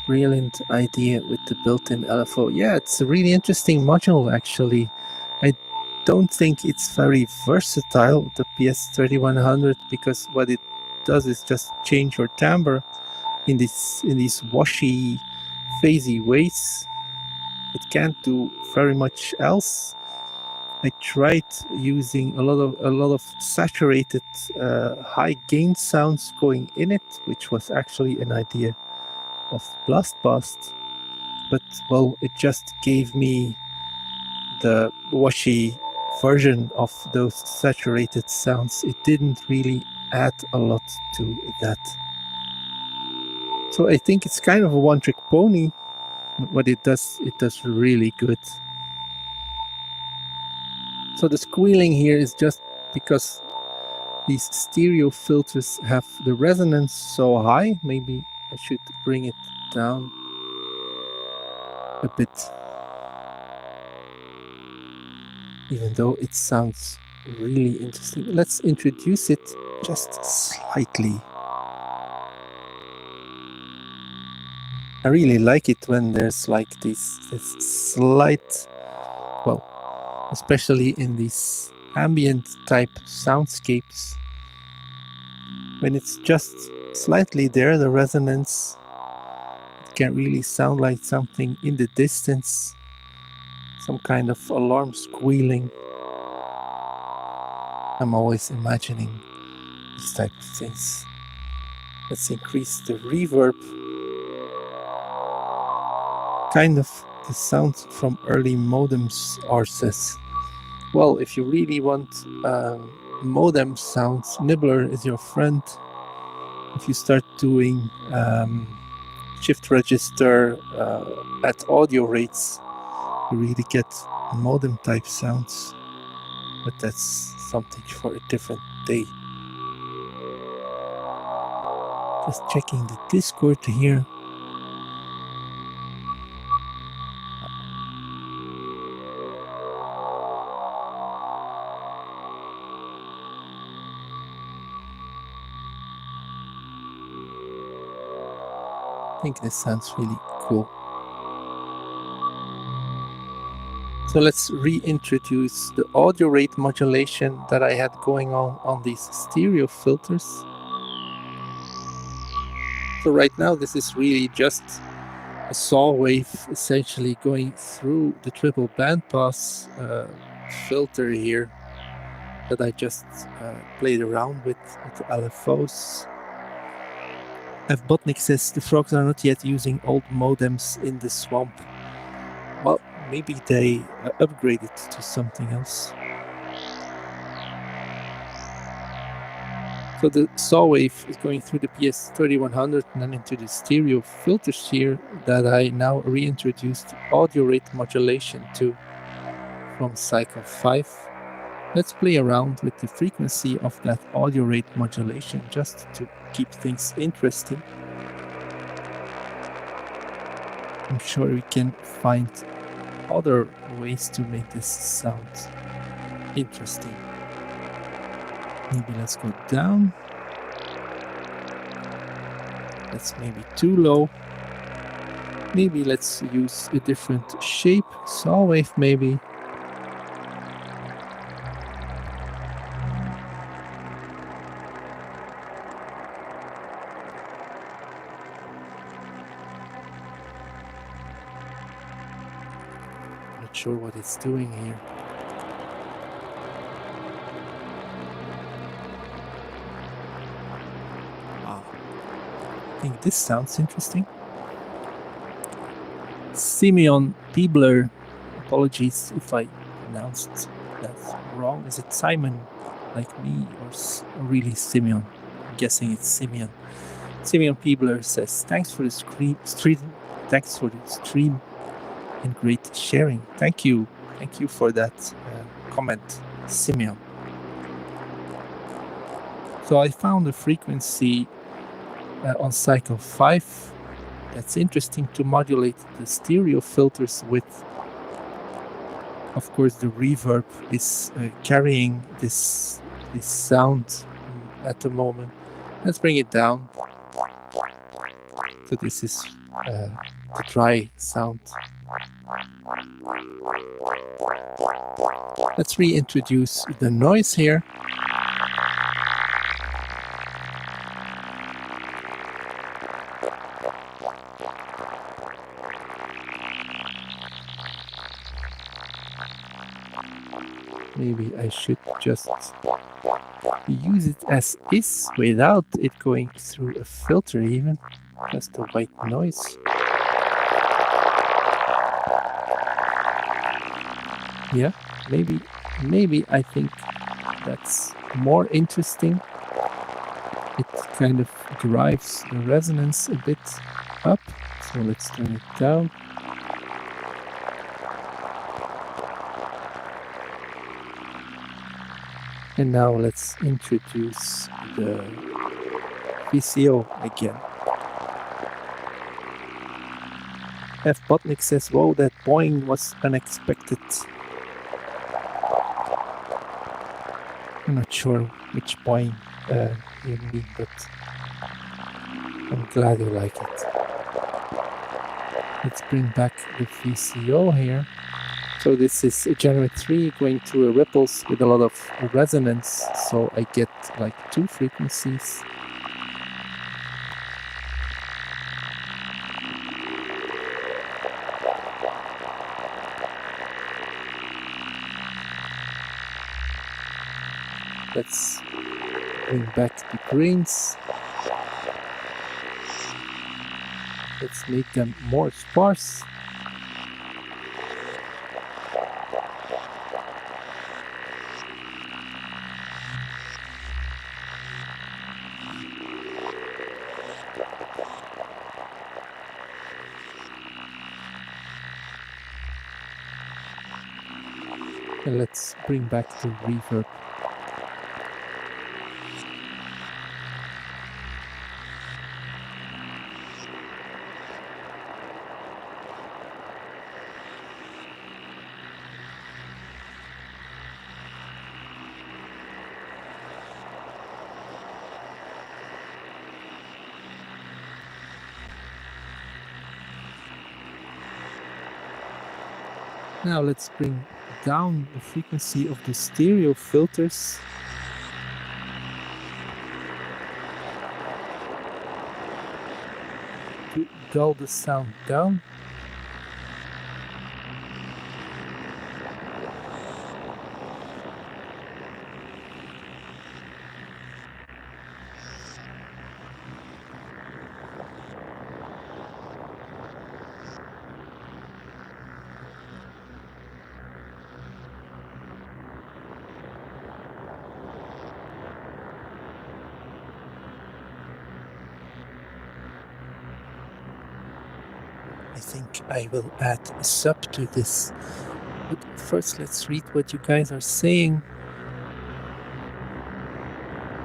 S1: Brilliant idea with the built-in LFO. Yeah, it's a really interesting module, actually. I don't think it's very versatile, the PS3100, because what it does is just change your timbre in these washy, phasey ways. It can't do very much else. I tried using a lot of saturated high gain sounds going in it, which was actually an idea of Blastbust, but well, it just gave me the washy version of those saturated sounds. It didn't really add a lot to that. So I think it's kind of a one-trick pony. What it does really good. So the squealing here is just because these stereo filters have the resonance so high. Maybe I should bring it down a bit, even though it sounds really interesting. Let's introduce it just slightly. I really like it when there's like this slight, well, especially in these ambient type soundscapes, when it's just slightly there, the resonance, it can really sound like something in the distance, some kind of alarm squealing. I'm always imagining these type of things. Let's increase the reverb. Kind of the sound from early modems, R says. Well, if you really want modem sounds, Nibbler is your friend. If you start doing shift register at audio rates, you really get modem type sounds, but that's something for a different day. Just checking the Discord here. I think this sounds really cool. So let's reintroduce the audio rate modulation that I had going on these stereo filters. So right now this is really just a saw wave essentially going through the triple bandpass filter here that I just played around with the LFOs. F. Botnik says the frogs are not yet using old modems in the swamp. Well, maybe they upgraded to something else. So the saw wave is going through the PS3100 and then into the stereo filters here that I now reintroduced audio rate modulation to from Cycle 5. Let's play around with the frequency of that audio rate modulation just to keep things interesting. I'm sure we can find other ways to make this sound interesting. Maybe let's go down. That's maybe too low. Maybe let's use a different shape, saw wave maybe. Not sure what it's doing here. I think this sounds interesting. Simeon Piebler, apologies if I pronounced that wrong. Is it Simon like me or really Simeon? I'm guessing it's Simeon. Simeon Piebler says, thanks for the stream and great sharing. Thank you for that comment, Simeon. So I found a frequency on Cycle 5 that's interesting to modulate the stereo filters with. Of course, the reverb is carrying this sound at the moment. Let's bring it down. So this is the dry sound. Let's reintroduce the noise here. Maybe I should just use it as is without it going through a filter even. Just the white noise. Yeah, maybe I think that's more interesting. It kind of drives the resonance a bit up. So let's turn it down. And now let's introduce the VCO again. F. Botnick says, whoa, that boing was unexpected. I'm not sure which boing you mean, but I'm glad you like it. Let's bring back the VCO here. So this is a Generate 3 going through a ripples with a lot of resonance, so I get like 2 frequencies. Let's bring back the greens. Let's make them more sparse. And let's bring back the reverb. Now let's bring down the frequency of the stereo filters. To dull the sound down. I think I will add a sub to this. But first let's read what you guys are saying.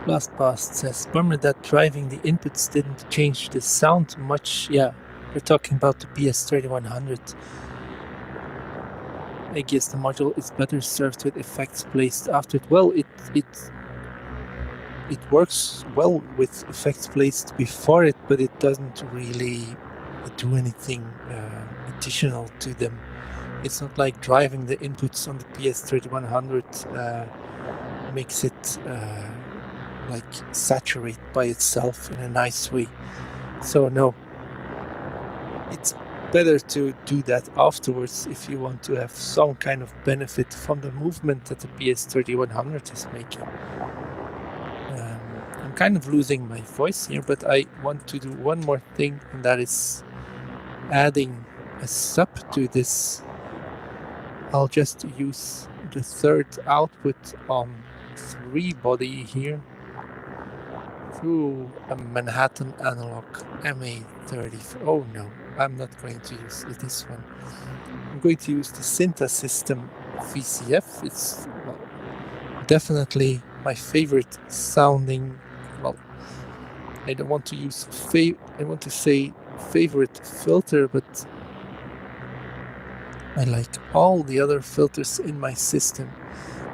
S1: LastPast says, bummer that driving the inputs didn't change the sound much. Yeah, we're talking about the PS3100. I guess the module is better served with effects placed after it. Well, it works well with effects placed before it, but it doesn't really do anything additional to them. It's not like driving the inputs on the PS3100 makes it like saturate by itself in a nice way. So no, it's better to do that afterwards if you want to have some kind of benefit from the movement that the PS3100 is making. I'm kind of losing my voice here, but I want to do one more thing, and that is adding a sub to this. I'll just use the third output on 3 body here through a Manhattan Analog MA30. Oh no, I'm not going to use this one. I'm going to use the Synta System VCF. It's definitely my favorite sounding. Well, I don't want to use I want to say favorite filter, but I like all the other filters in my system,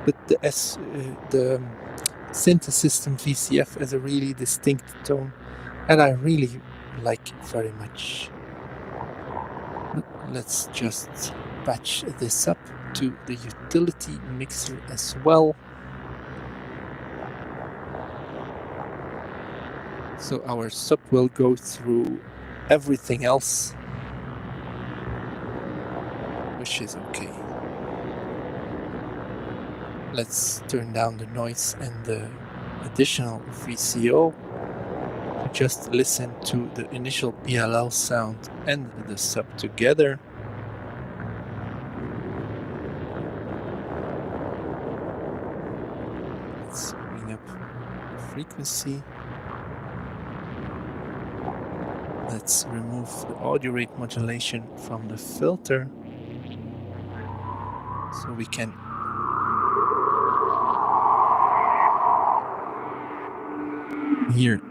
S1: but the Synthesis System VCF has a really distinct tone, and I really like it very much. Let's just patch this up to the utility mixer as well. So our sub will go through everything else, which is okay. Let's turn down the noise and the additional VCO. Just listen to the initial PLL sound and the sub together. Let's bring up the frequency. Let's remove the audio rate modulation from the filter so we can hear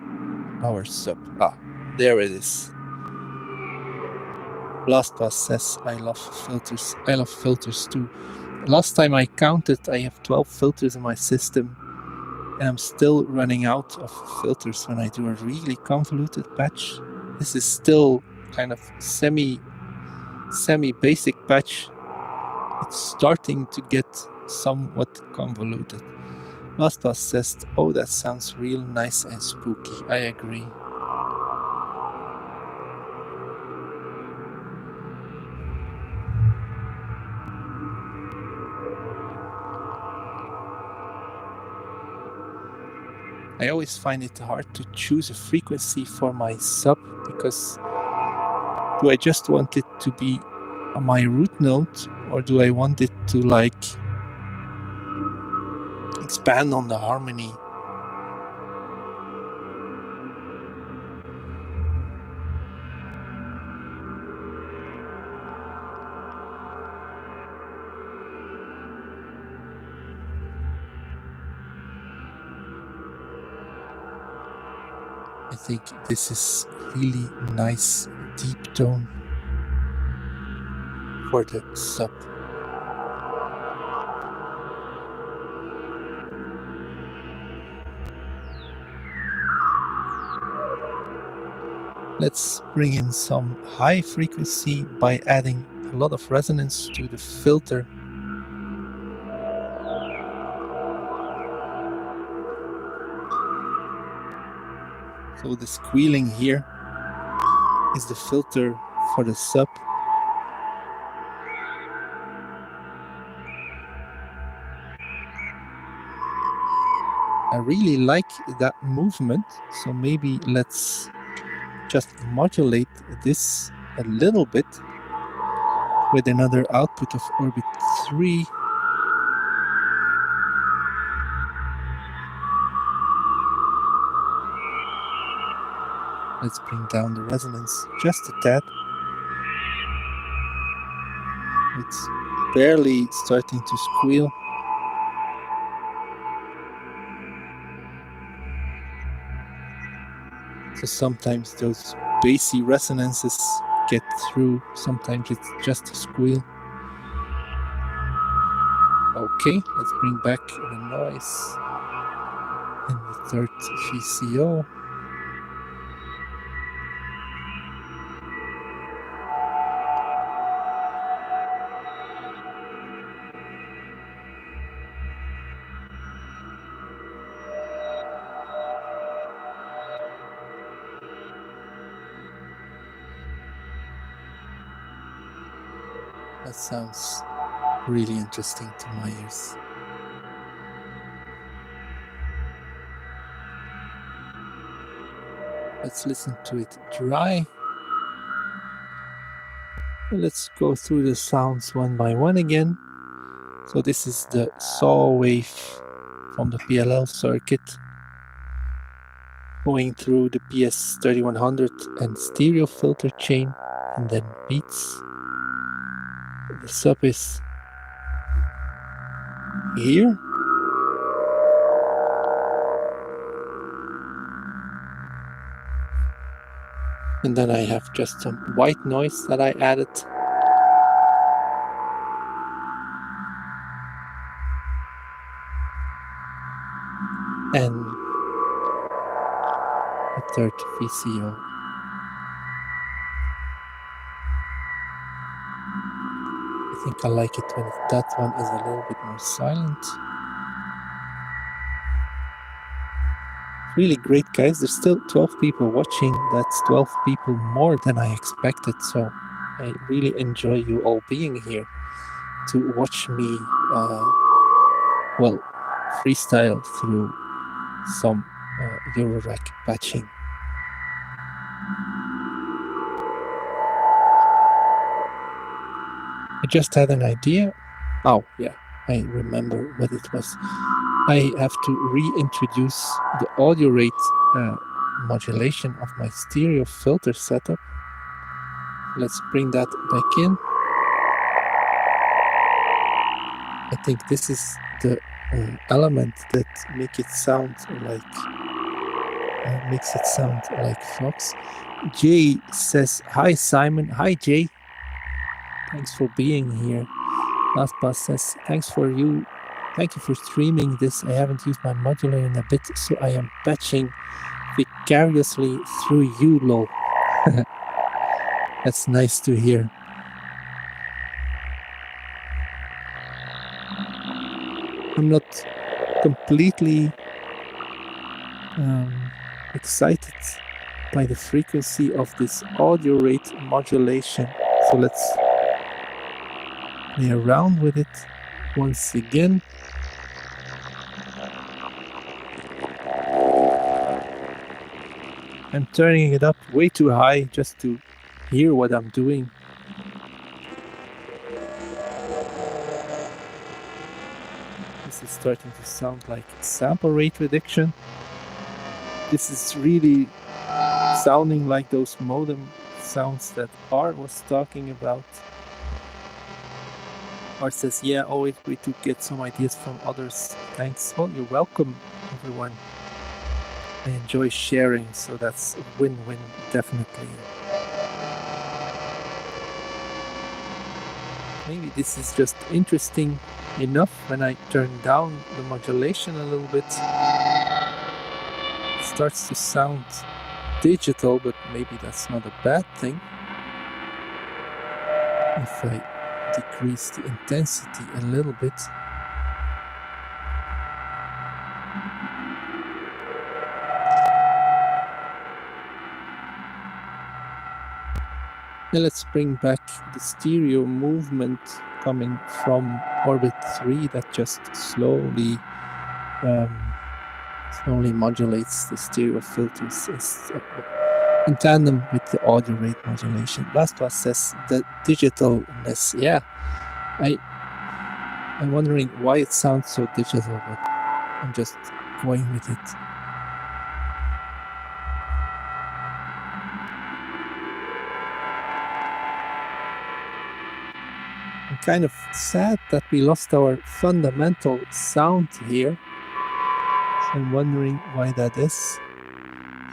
S1: our sub. There it is. LastPass says, I love filters. I love filters too. Last time I counted, I have 12 filters in my system, and I'm still running out of filters when I do a really convoluted patch. This is still kind of semi-basic patch. It's starting to get somewhat convoluted. LastPass says, oh, that sounds real nice and spooky. I agree. I always find it hard to choose a frequency for my sub because do I just want it to be my root note, or do I want it to like expand on the harmony? I think this is really nice deep tone for the sub. Let's bring in some high frequency by adding a lot of resonance to the filter. So the squealing here is the filter for the sub. I really like that movement, so maybe let's just modulate this a little bit with another output of orbit 3. Let's bring down the resonance just a tad. It's barely starting to squeal. So sometimes those bassy resonances get through, sometimes it's just a squeal. Okay, let's bring back the noise and the third VCO. That sounds really interesting to my ears. Let's listen to it dry. Let's go through the sounds one by one again. So this is the saw wave from the PLL circuit going through the PS3100 and stereo filter chain, and then beats. The sub is here. And then I have just some white noise that I added. and a third VCO. I think I like it when that one is a little bit more silent. Really great, guys. There's still 12 people watching. That's 12 people more than I expected. So I really enjoy you all being here to watch me, freestyle through some Eurorack patching. I just had an idea. Oh, yeah, I remember what it was. I have to reintroduce the audio rate modulation of my stereo filter setup. Let's bring that back in. I think this is the element that makes it sound like Fox. Jay says, hi Simon. Hi Jay. Thanks for being here. LastPass says, thank you for streaming this. I haven't used my modulator in a bit, so I am patching vicariously through you, lol. That's nice to hear. I'm not completely excited by the frequency of this audio rate modulation, so let's play around with it once again. I'm turning it up way too high just to hear what I'm doing. This is starting to sound like sample rate reduction. This is really sounding like those modem sounds that Art was talking about. Art says, yeah, always great to get some ideas from others. Thanks. Well, you're welcome, everyone. I enjoy sharing, so that's a win-win, definitely. Maybe this is just interesting enough when I turn down the modulation a little bit. It starts to sound digital, but maybe that's not a bad thing. If I decrease the intensity a little bit. Now let's bring back the stereo movement coming from orbit 3 that just slowly modulates the stereo filters in tandem with the audio rate modulation. LastPass says the digitalness. Yeah, I'm wondering why it sounds so digital, but I'm just going with it. I'm kind of sad that we lost our fundamental sound here. So I'm wondering why that is.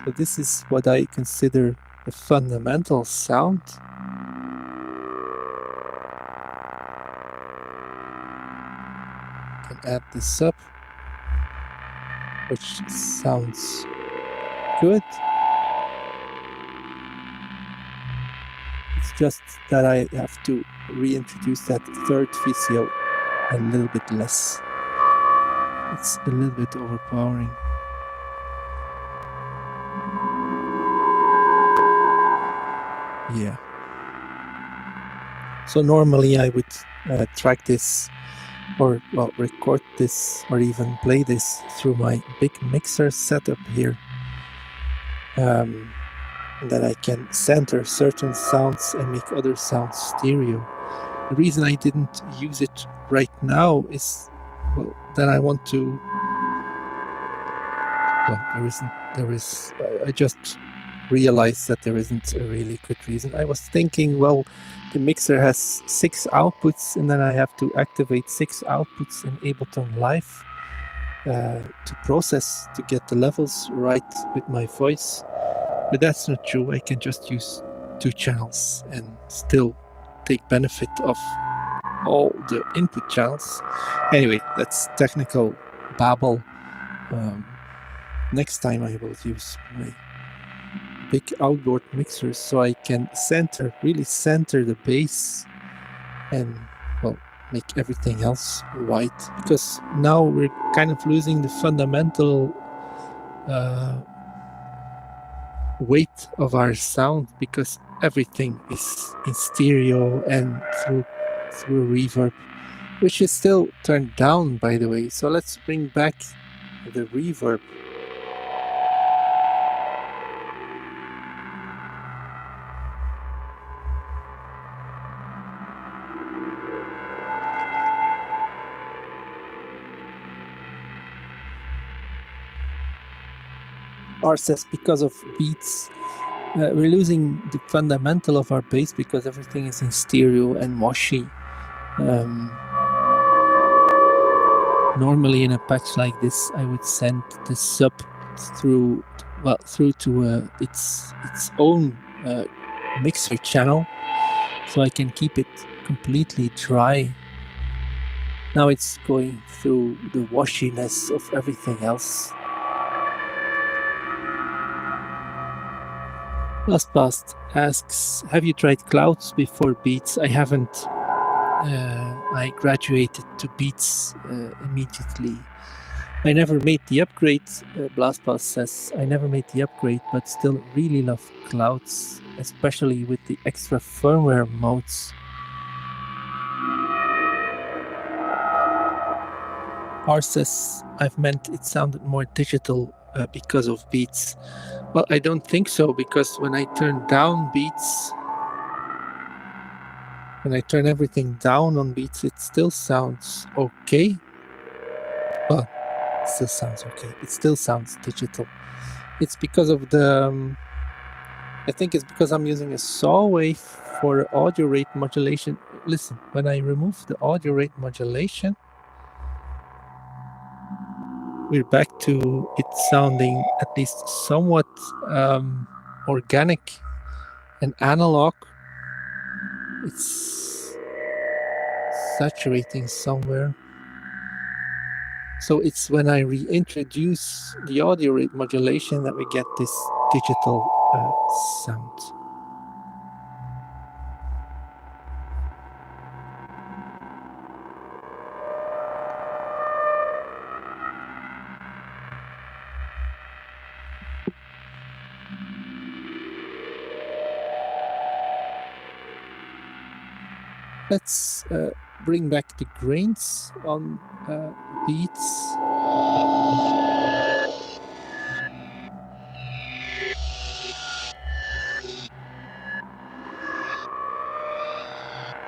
S1: So this is what I consider the fundamental sound. I can add this up, which sounds good. It's just that I have to reintroduce that third VCO a little bit less. It's a little bit overpowering. Yeah. So normally I would track this or record this or even play this through my big mixer setup here. That I can center certain sounds and make other sounds stereo. The reason I didn't use it right now is, well, that I want to. Well, I just realized that there isn't a really good reason. I was thinking, well, the mixer has 6 outputs, and then I have to activate 6 outputs in Ableton Live to process to get the levels right with my voice. But that's not true. I can just use 2 channels and still take benefit of all the input channels. Anyway, that's technical babble. Next time I will use my big outboard mixers so I can really center the bass and, well, make everything else white, because now we're kind of losing the fundamental weight of our sound, because everything is in stereo and through reverb, which is still turned down, by the way. So let's bring back the reverb. R says because of beats, we're losing the fundamental of our bass because everything is in stereo and washy. Normally in a patch like this, I would send the sub through to its own mixer channel, so I can keep it completely dry. Now it's going through the washiness of everything else. LastPast asks, have you tried Clouds before Beats? I haven't. I graduated to Beats immediately. I never made the upgrade. Blastpass says, I never made the upgrade, but still really love Clouds, especially with the extra firmware modes. R says, I've meant it sounded more digital because of Beats. Well, I don't think so, because when I turn down Beats, when I turn everything down on Beats, it still sounds okay. Well, it still sounds okay. It still sounds digital. It's because of the... I think it's because I'm using a saw wave for audio rate modulation. Listen, when I remove the audio rate modulation, we're back to it sounding at least somewhat organic and analog. It's saturating somewhere. So it's when I reintroduce the audio rate modulation that we get this digital sound. Let's bring back the grains on Beats.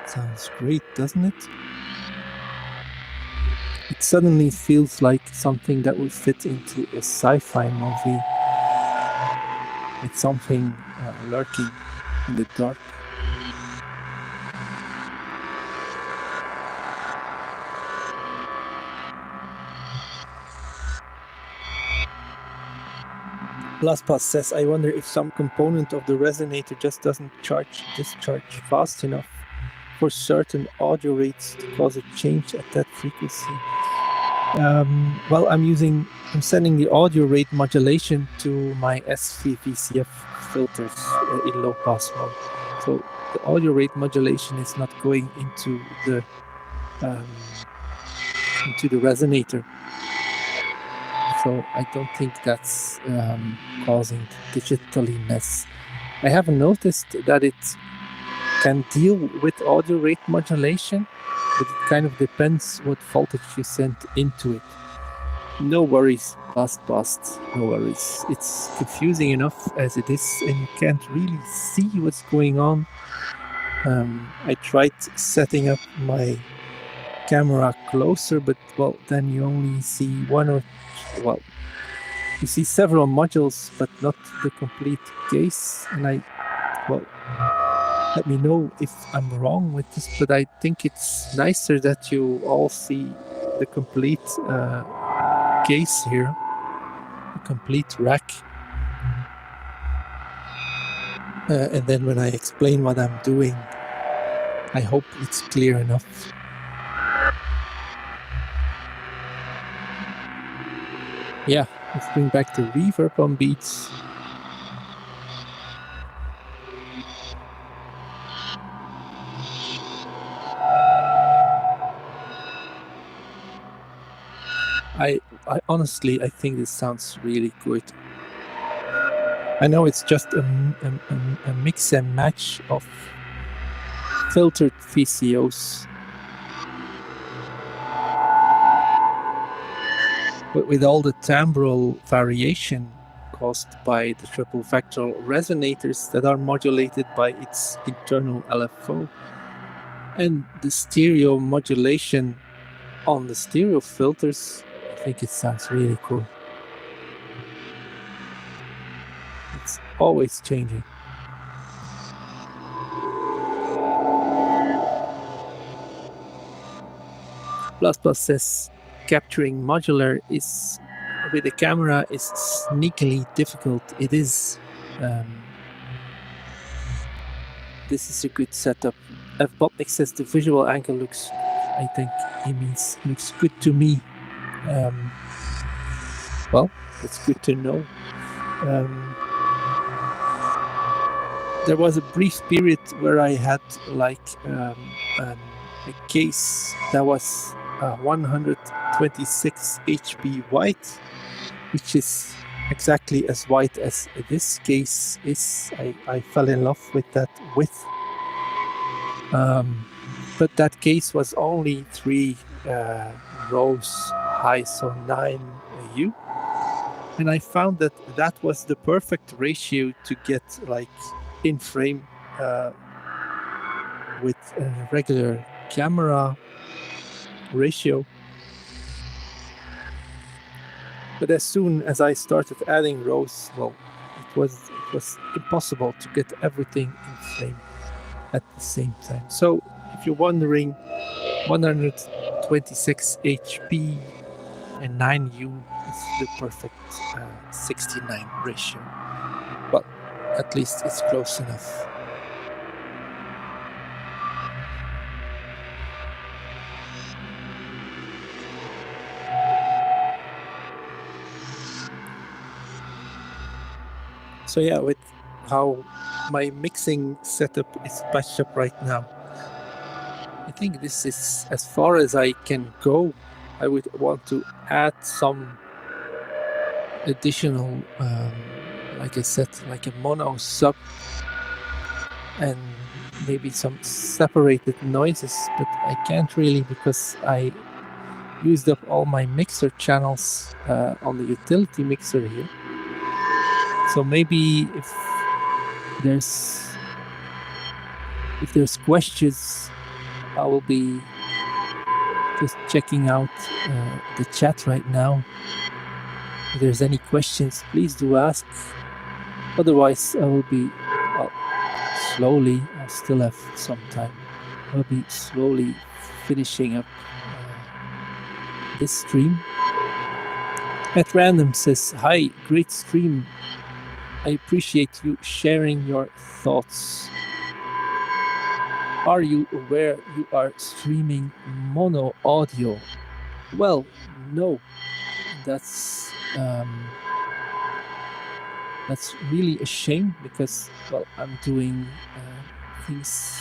S1: Sounds great, doesn't it? It suddenly feels like something that would fit into a sci-fi movie. It's something lurking in the dark. LastPass says, I wonder if some component of the resonator just doesn't discharge fast enough for certain audio rates to cause a change at that frequency. Well, I'm sending the audio rate modulation to my SVVCF filters in low pass mode. So the audio rate modulation is not going into the resonator. So I don't think that's causing digitaliness. I haven't noticed that it can deal with audio rate modulation, but it kind of depends what voltage you send into it. No worries, past, no worries. It's confusing enough as it is, and you can't really see what's going on. I tried setting up my camera closer, but well, then you only see you see several modules, but not the complete case. And let me know if I'm wrong with this, but I think it's nicer that you all see the complete case here, the complete rack. And then when I explain what I'm doing, I hope it's clear enough. Yeah, Let's bring back the reverb on beats. I honestly, I think this sounds really good. I know it's just a mix and match of filtered VCOs, but with all the timbral variation caused by the triple vectoral resonators that are modulated by its internal LFO, and the stereo modulation on the stereo filters. I think it sounds really cool. It's always changing. Plus says capturing modular is with the camera is sneakily difficult. It is. This is a good setup. F. Botnik says the visual angle looks, I think he means looks good to me. Well, it's good to know. There was a brief period where I had like a case that was 126 HP white, which is exactly as white as this case is. I fell in love with that width. But that case was only 3 rows high, so 9 U. And I found that that was the perfect ratio to get like in frame with a regular camera ratio. But as soon as I started adding rows, well, it was impossible to get everything in frame at the same time. So if you're wondering, 126 HP and 9U is the perfect 69 ratio. Well, at least it's close enough. So yeah, with how my mixing setup is patched up right now, I think this is as far as I can go. I would want to add some additional, like I said, like a mono sub and maybe some separated noises, but I can't really because I used up all my mixer channels on the utility mixer here. So maybe if there's questions, I will be just checking out the chat right now. If there's any questions, please do ask. Otherwise, I will be slowly, I still have some time, I'll be slowly finishing up this stream. At Random says, hi, great stream. I appreciate you sharing your thoughts. Are you aware you are streaming mono audio? Well, no. That's really a shame because, well, I'm doing things.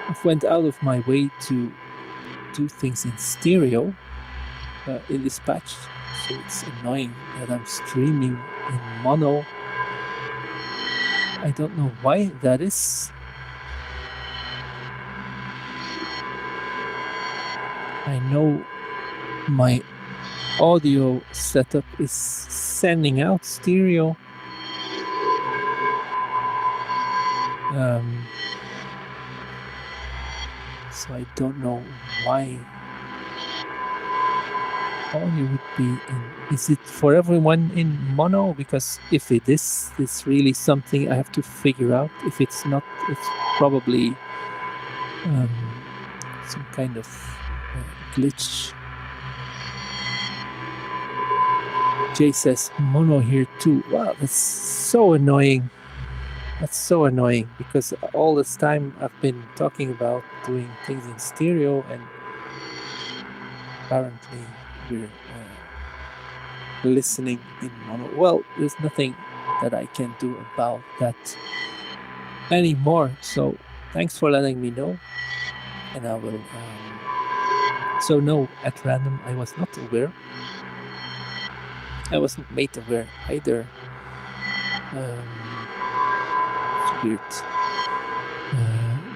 S1: I've went out of my way to do things in stereo in this patch, so it's annoying that I'm streaming in mono. I don't know why that is. I know my audio setup is sending out stereo. So I don't know why audio would be in. Is it for everyone in mono? Because if it is, it's really something I have to figure out. If it's not, it's probably some kind of glitch. Jay says mono here too. Wow, that's so annoying. That's so annoying because all this time I've been talking about doing things in stereo, and apparently we're listening in mono. Well, there's nothing that I can do about that anymore. So thanks for letting me know, and I will. So no, at random, I was not aware. I wasn't made aware either. It's weird,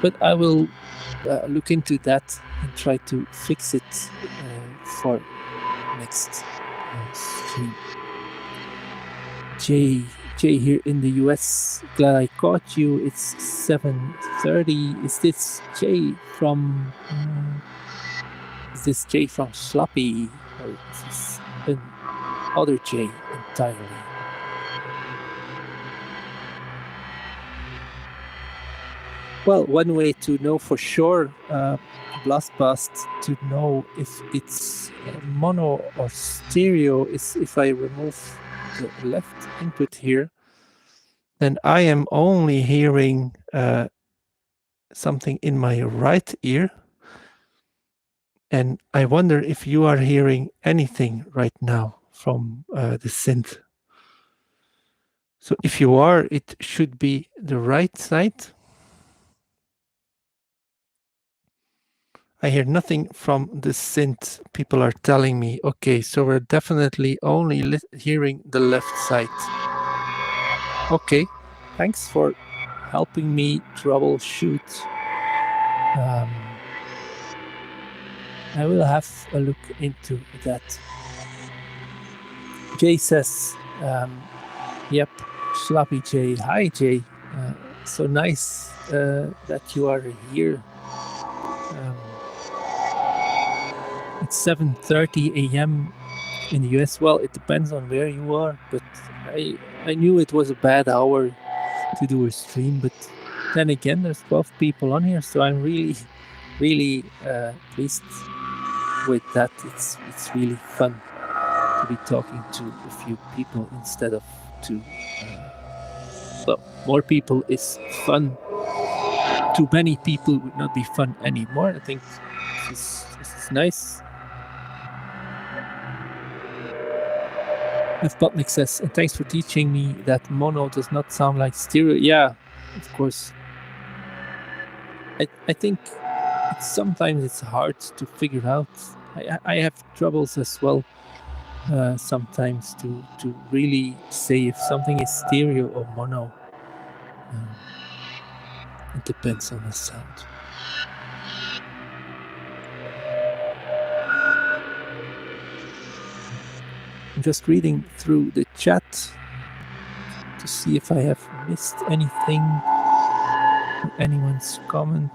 S1: but I will look into that and try to fix it for next stream. Jay here in the US. Glad I caught you. It's 7:30. Is this Jay from? Is this Jay from Sloppy, or is this another Jay entirely? Well, one way to know for sure, Blastpast, to know if it's mono or stereo is if I remove the left input here, then I am only hearing something in my right ear. And I wonder if you are hearing anything right now from the synth. So if you are, it should be the right side. I hear nothing from the synth. People are telling me, okay, so we're definitely only hearing the left side. Okay, thanks for helping me troubleshoot. I will have a look into that. Jay says, yep, Sloppy Jay. Hi, Jay. So nice that you are here. It's 7:30 a.m. in the US. Well, it depends on where you are, but I knew it was a bad hour to do a stream, but then again, there's 12 people on here, so I'm really pleased with that. It's really fun to be talking to a few people instead of to well, more people is fun. Too many people would not be fun anymore. I think this is nice. F. Botnik says, and thanks for teaching me that mono does not sound like stereo. Yeah, of course. I think sometimes it's hard to figure out. I have troubles as well sometimes to really say if something is stereo or mono. It depends on the sound. I'm just reading through the chat to see if I have missed anything or anyone's comment.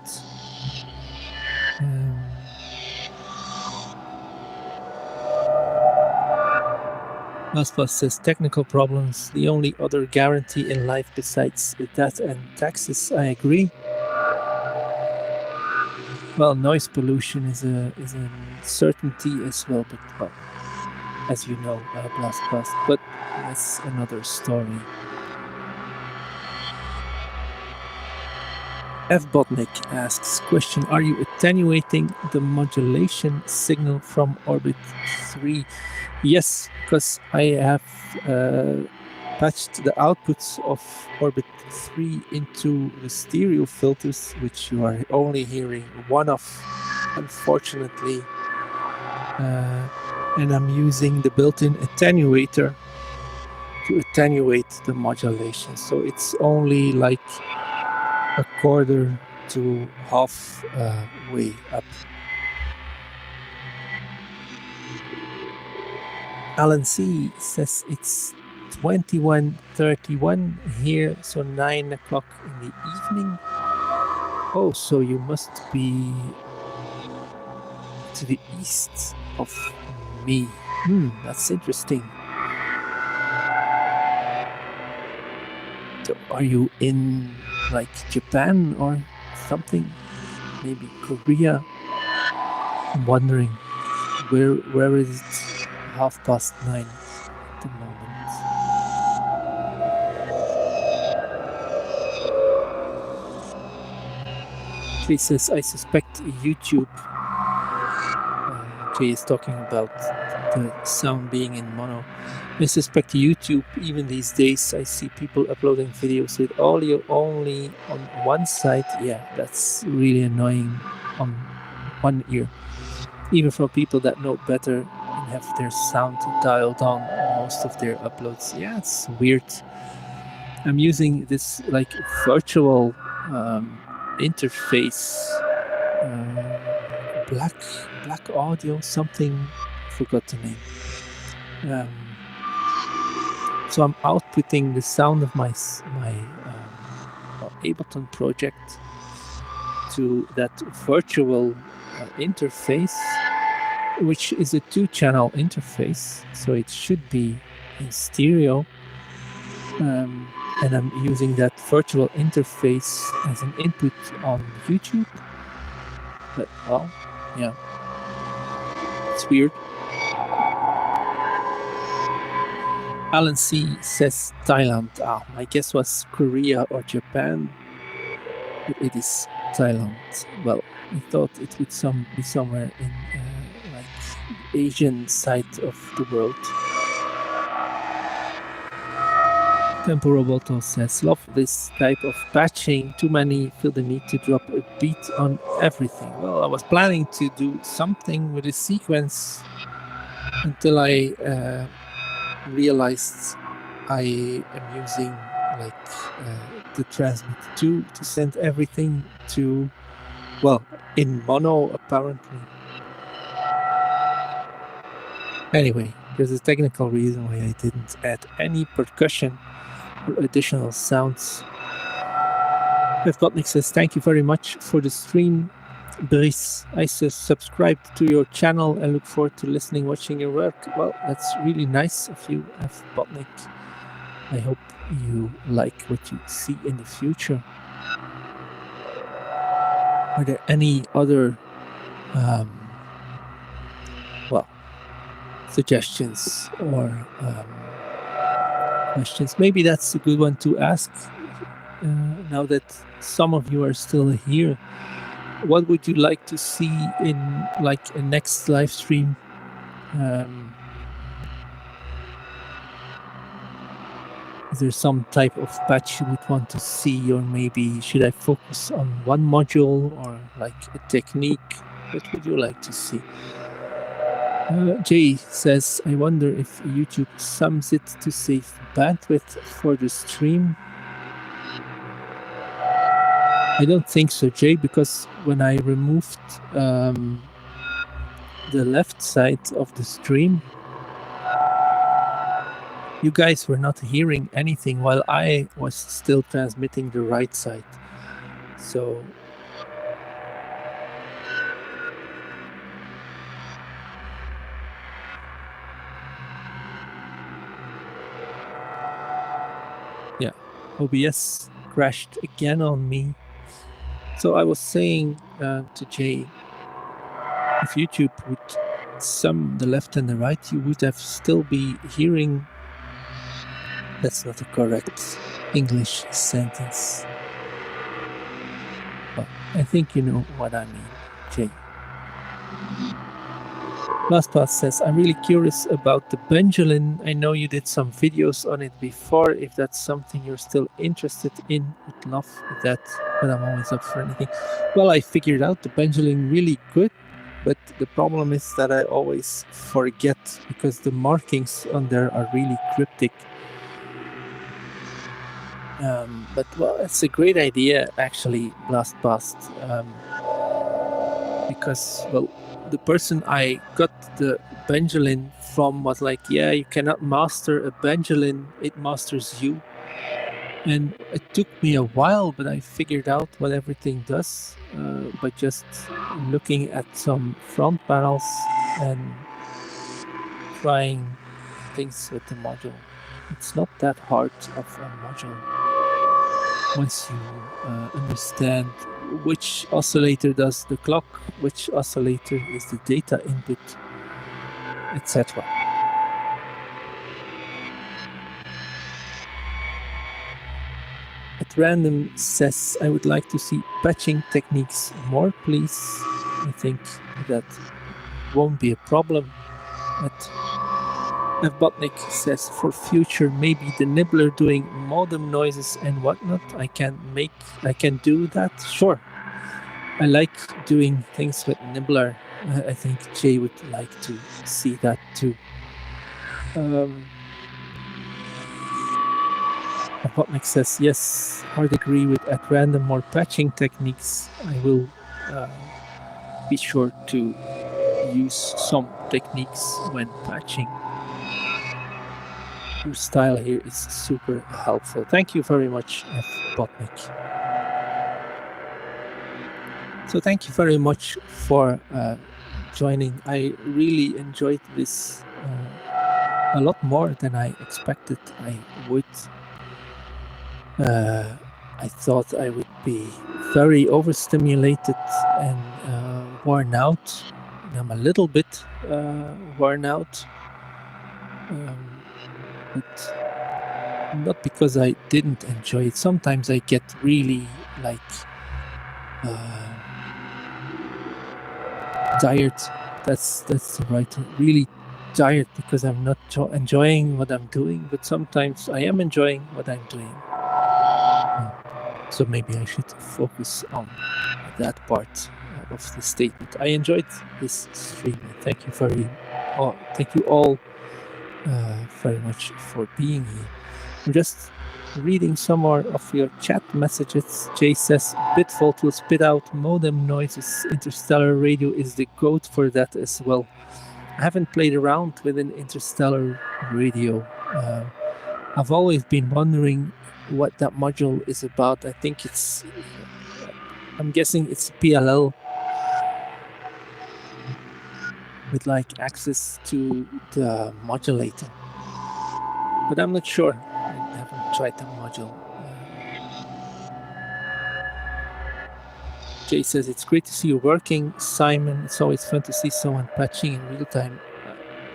S1: Lastbus says technical problems, the only other guarantee in life besides death and taxes. I agree. Well, noise pollution is a certainty as well, but well, as you know, Blastpast, but that's another story. F. Botnik asks, question, are you attenuating the modulation signal from Orbit 3? Yes, because I have patched the outputs of Orbit 3 into the stereo filters, which you are only hearing one of, unfortunately. And I'm using the built-in attenuator to attenuate the modulation. So it's only like a quarter to half way up. Alan C says it's 21:31 here, so 9 o'clock in the evening. Oh, so you must be to the east of me. That's interesting. So are you in like Japan or something? Maybe Korea? I'm wondering where is it 9:30 at the moment. Jay says, I suspect YouTube. Jay is talking about the sound being in mono. I suspect YouTube, even these days, I see people uploading videos with audio only on one side. Yeah, that's really annoying on one ear. Even for people that know better and have their sound dialed on most of their uploads. Yeah, it's weird. I'm using this like virtual interface, black audio, something, I forgot the name. So I'm outputting the sound of my Ableton project to that virtual interface, which is a 2-channel interface, so it should be in stereo. And I'm using that virtual interface as an input on YouTube. But, well, yeah, it's weird. Alan C says Thailand. My guess was Korea or Japan, but it is Thailand. Well, I thought it would be somewhere in like the Asian side of the world. Tempo Roboto says, love this type of patching. Too many feel the need to drop a beat on everything. Well, I was planning to do something with a sequence until I realized I am using like the Transmit 2 to send everything to, well, in mono apparently. Anyway, there's a technical reason why I didn't add any percussion or additional sounds. Botnik says, thank you very much for the stream. Brice, I subscribed to your channel and look forward to listening, watching your work. Well, that's really nice of you, Botnik. I hope you like what you see in the future. Are there any other suggestions or questions? Maybe that's a good one to ask now that some of you are still here. What would you like to see in like a next live stream? Is there some type of patch you would want to see, or maybe should I focus on one module or like a technique? What would you like to see? Jay says, I wonder if YouTube sums it to save bandwidth for the stream. I don't think so, Jay, because when I removed the left side of the stream, you guys were not hearing anything while I was still transmitting the right side. So yeah, OBS crashed again on me. So I was saying to Jay, if YouTube would sum the left and the right, you would have still be hearing. That's not a correct English sentence. Well, I think you know what I mean, Jay. LastPass says, I'm really curious about the Benjamin. I know you did some videos on it before. If that's something you're still interested in, would love that, but I'm always up for anything. Well, I figured out the Benjamin really good, but the problem is that I always forget because the markings on there are really cryptic. But well, it's a great idea actually, LastPass, because well, the person I got the Benjamin from was like, yeah, you cannot master a Benjamin, it masters you. And it took me a while, but I figured out what everything does by just looking at some front panels and trying things with the module. It's not that hard of a module once you understand which oscillator does the clock, which oscillator is the data input, etc. At random says, I would like to see patching techniques more, please. I think that won't be a problem. at Botnik says, for future, maybe the Nibbler doing modem noises and whatnot. I can do that. Sure. I like doing things with Nibbler. I think Jay would like to see that too. Botnik says, yes, hard agree with at random more patching techniques. I will be sure to use some techniques when patching. Your style here is super helpful. Thank you very much, Botnik. So thank you very much for joining. I really enjoyed this a lot more than I expected I would. I thought I would be very overstimulated and worn out. I'm a little bit worn out. But not because I didn't enjoy it. Sometimes I get really like tired. That's the right term. Really tired because I'm not enjoying what I'm doing. But sometimes I am enjoying what I'm doing. So maybe I should focus on that part of the statement. I enjoyed this stream. Thank you all very much for being here. I'm just reading some more of your chat messages. Jay says, Bitfault will spit out modem noises. Interstellar Radio is the goat for that as well. I haven't played around with an Interstellar Radio. I've always been wondering what that module is about. I think I'm guessing it's PLL with like access to the modulator, but I'm not sure. I haven't tried the module. Jay says, it's great to see you working, Simon. It's always fun to see someone patching in real time.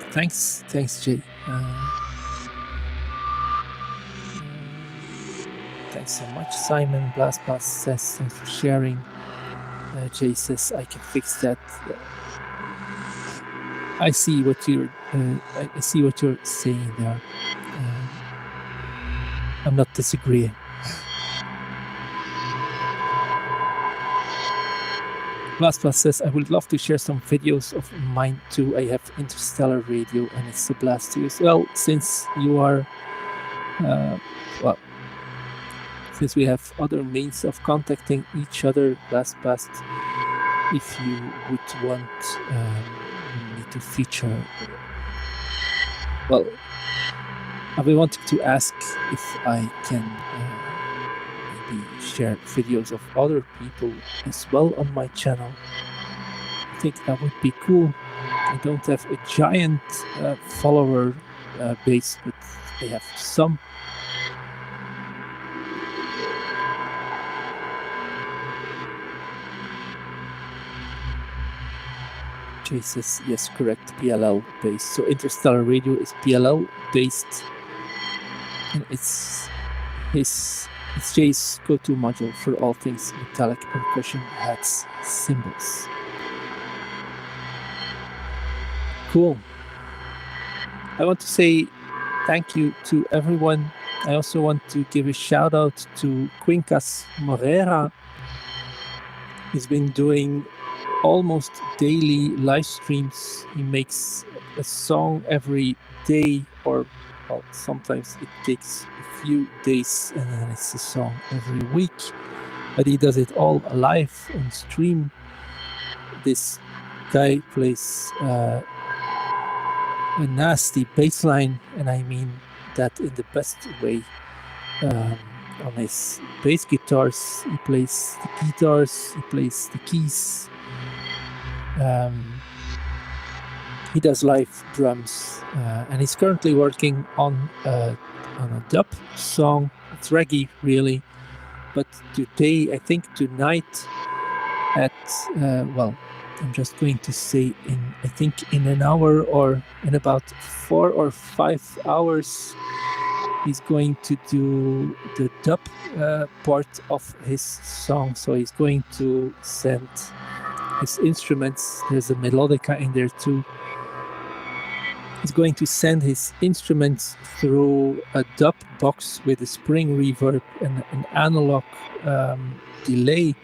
S1: Thanks Jay. Thanks so much, Simon. Blastpass says, thanks for sharing. Jay says, I can fix that. I see what you're saying there. I'm not disagreeing. Blastpass says, I would love to share some videos of mine too. I have Interstellar Radio and it's a blast to use. Well, since you are since we have other means of contacting each other, Blastpass, if you would want me to feature, well, I've been wanting to ask if I can maybe share videos of other people as well on my channel. I think that would be cool. I don't have a giant follower base, but I have some. Jay says, yes, correct, PLL based. So Interstellar Radio is PLL based, and it's Jay's go-to module for all things metallic percussion, hats, cymbals. Cool. I want to say thank you to everyone. I also want to give a shout out to Quincas Moreira. He's been doing almost daily live streams. He makes a song every day, or well, sometimes it takes a few days and then it's a song every week, but he does it all live on stream. This guy plays a nasty bass line, and I mean that in the best way. On his bass guitars, he plays the guitars, he plays the keys. He does live drums, and he's currently working on a dub song. It's reggae, really, but today, I think tonight, at well, I'm just going to say in an hour or in about 4 or 5 hours, he's going to do the dub part of his song. So he's going to send his instruments. There's a melodica in there too. He's going to send his instruments through a dub box with a spring reverb and an analog delay.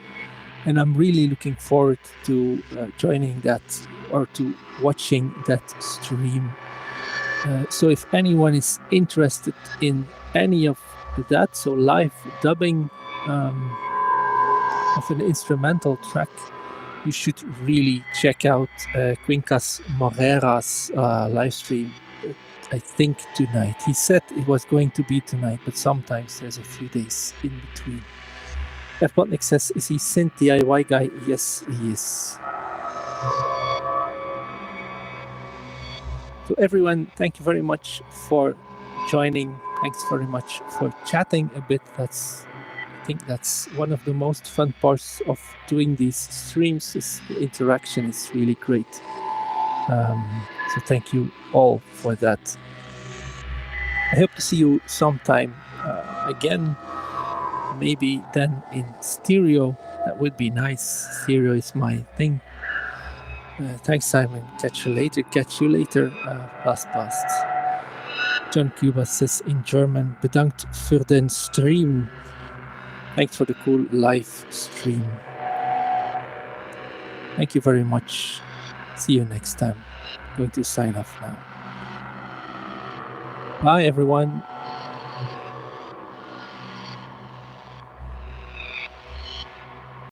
S1: And I'm really looking forward to joining that or to watching that stream. So if anyone is interested in any of that, so live dubbing of an instrumental track, you should really check out Quincas Morera's live stream. I think tonight. He said it was going to be tonight, but sometimes there's a few days in between. F-Botnik says, is he synth DIY guy? Yes, he is. So everyone, thank you very much for joining. Thanks very much for chatting a bit. I think that's one of the most fun parts of doing these streams. Is the interaction is really great. So thank you all for that. I hope to see you sometime again. Maybe then in stereo. That would be nice. Stereo is my thing. Thanks, Simon. Catch you later. Passt. John Cuba says in German, bedankt für den Stream. Thanks for the cool live stream. Thank you very much. See you next time. I'm going to sign off now. Bye, everyone.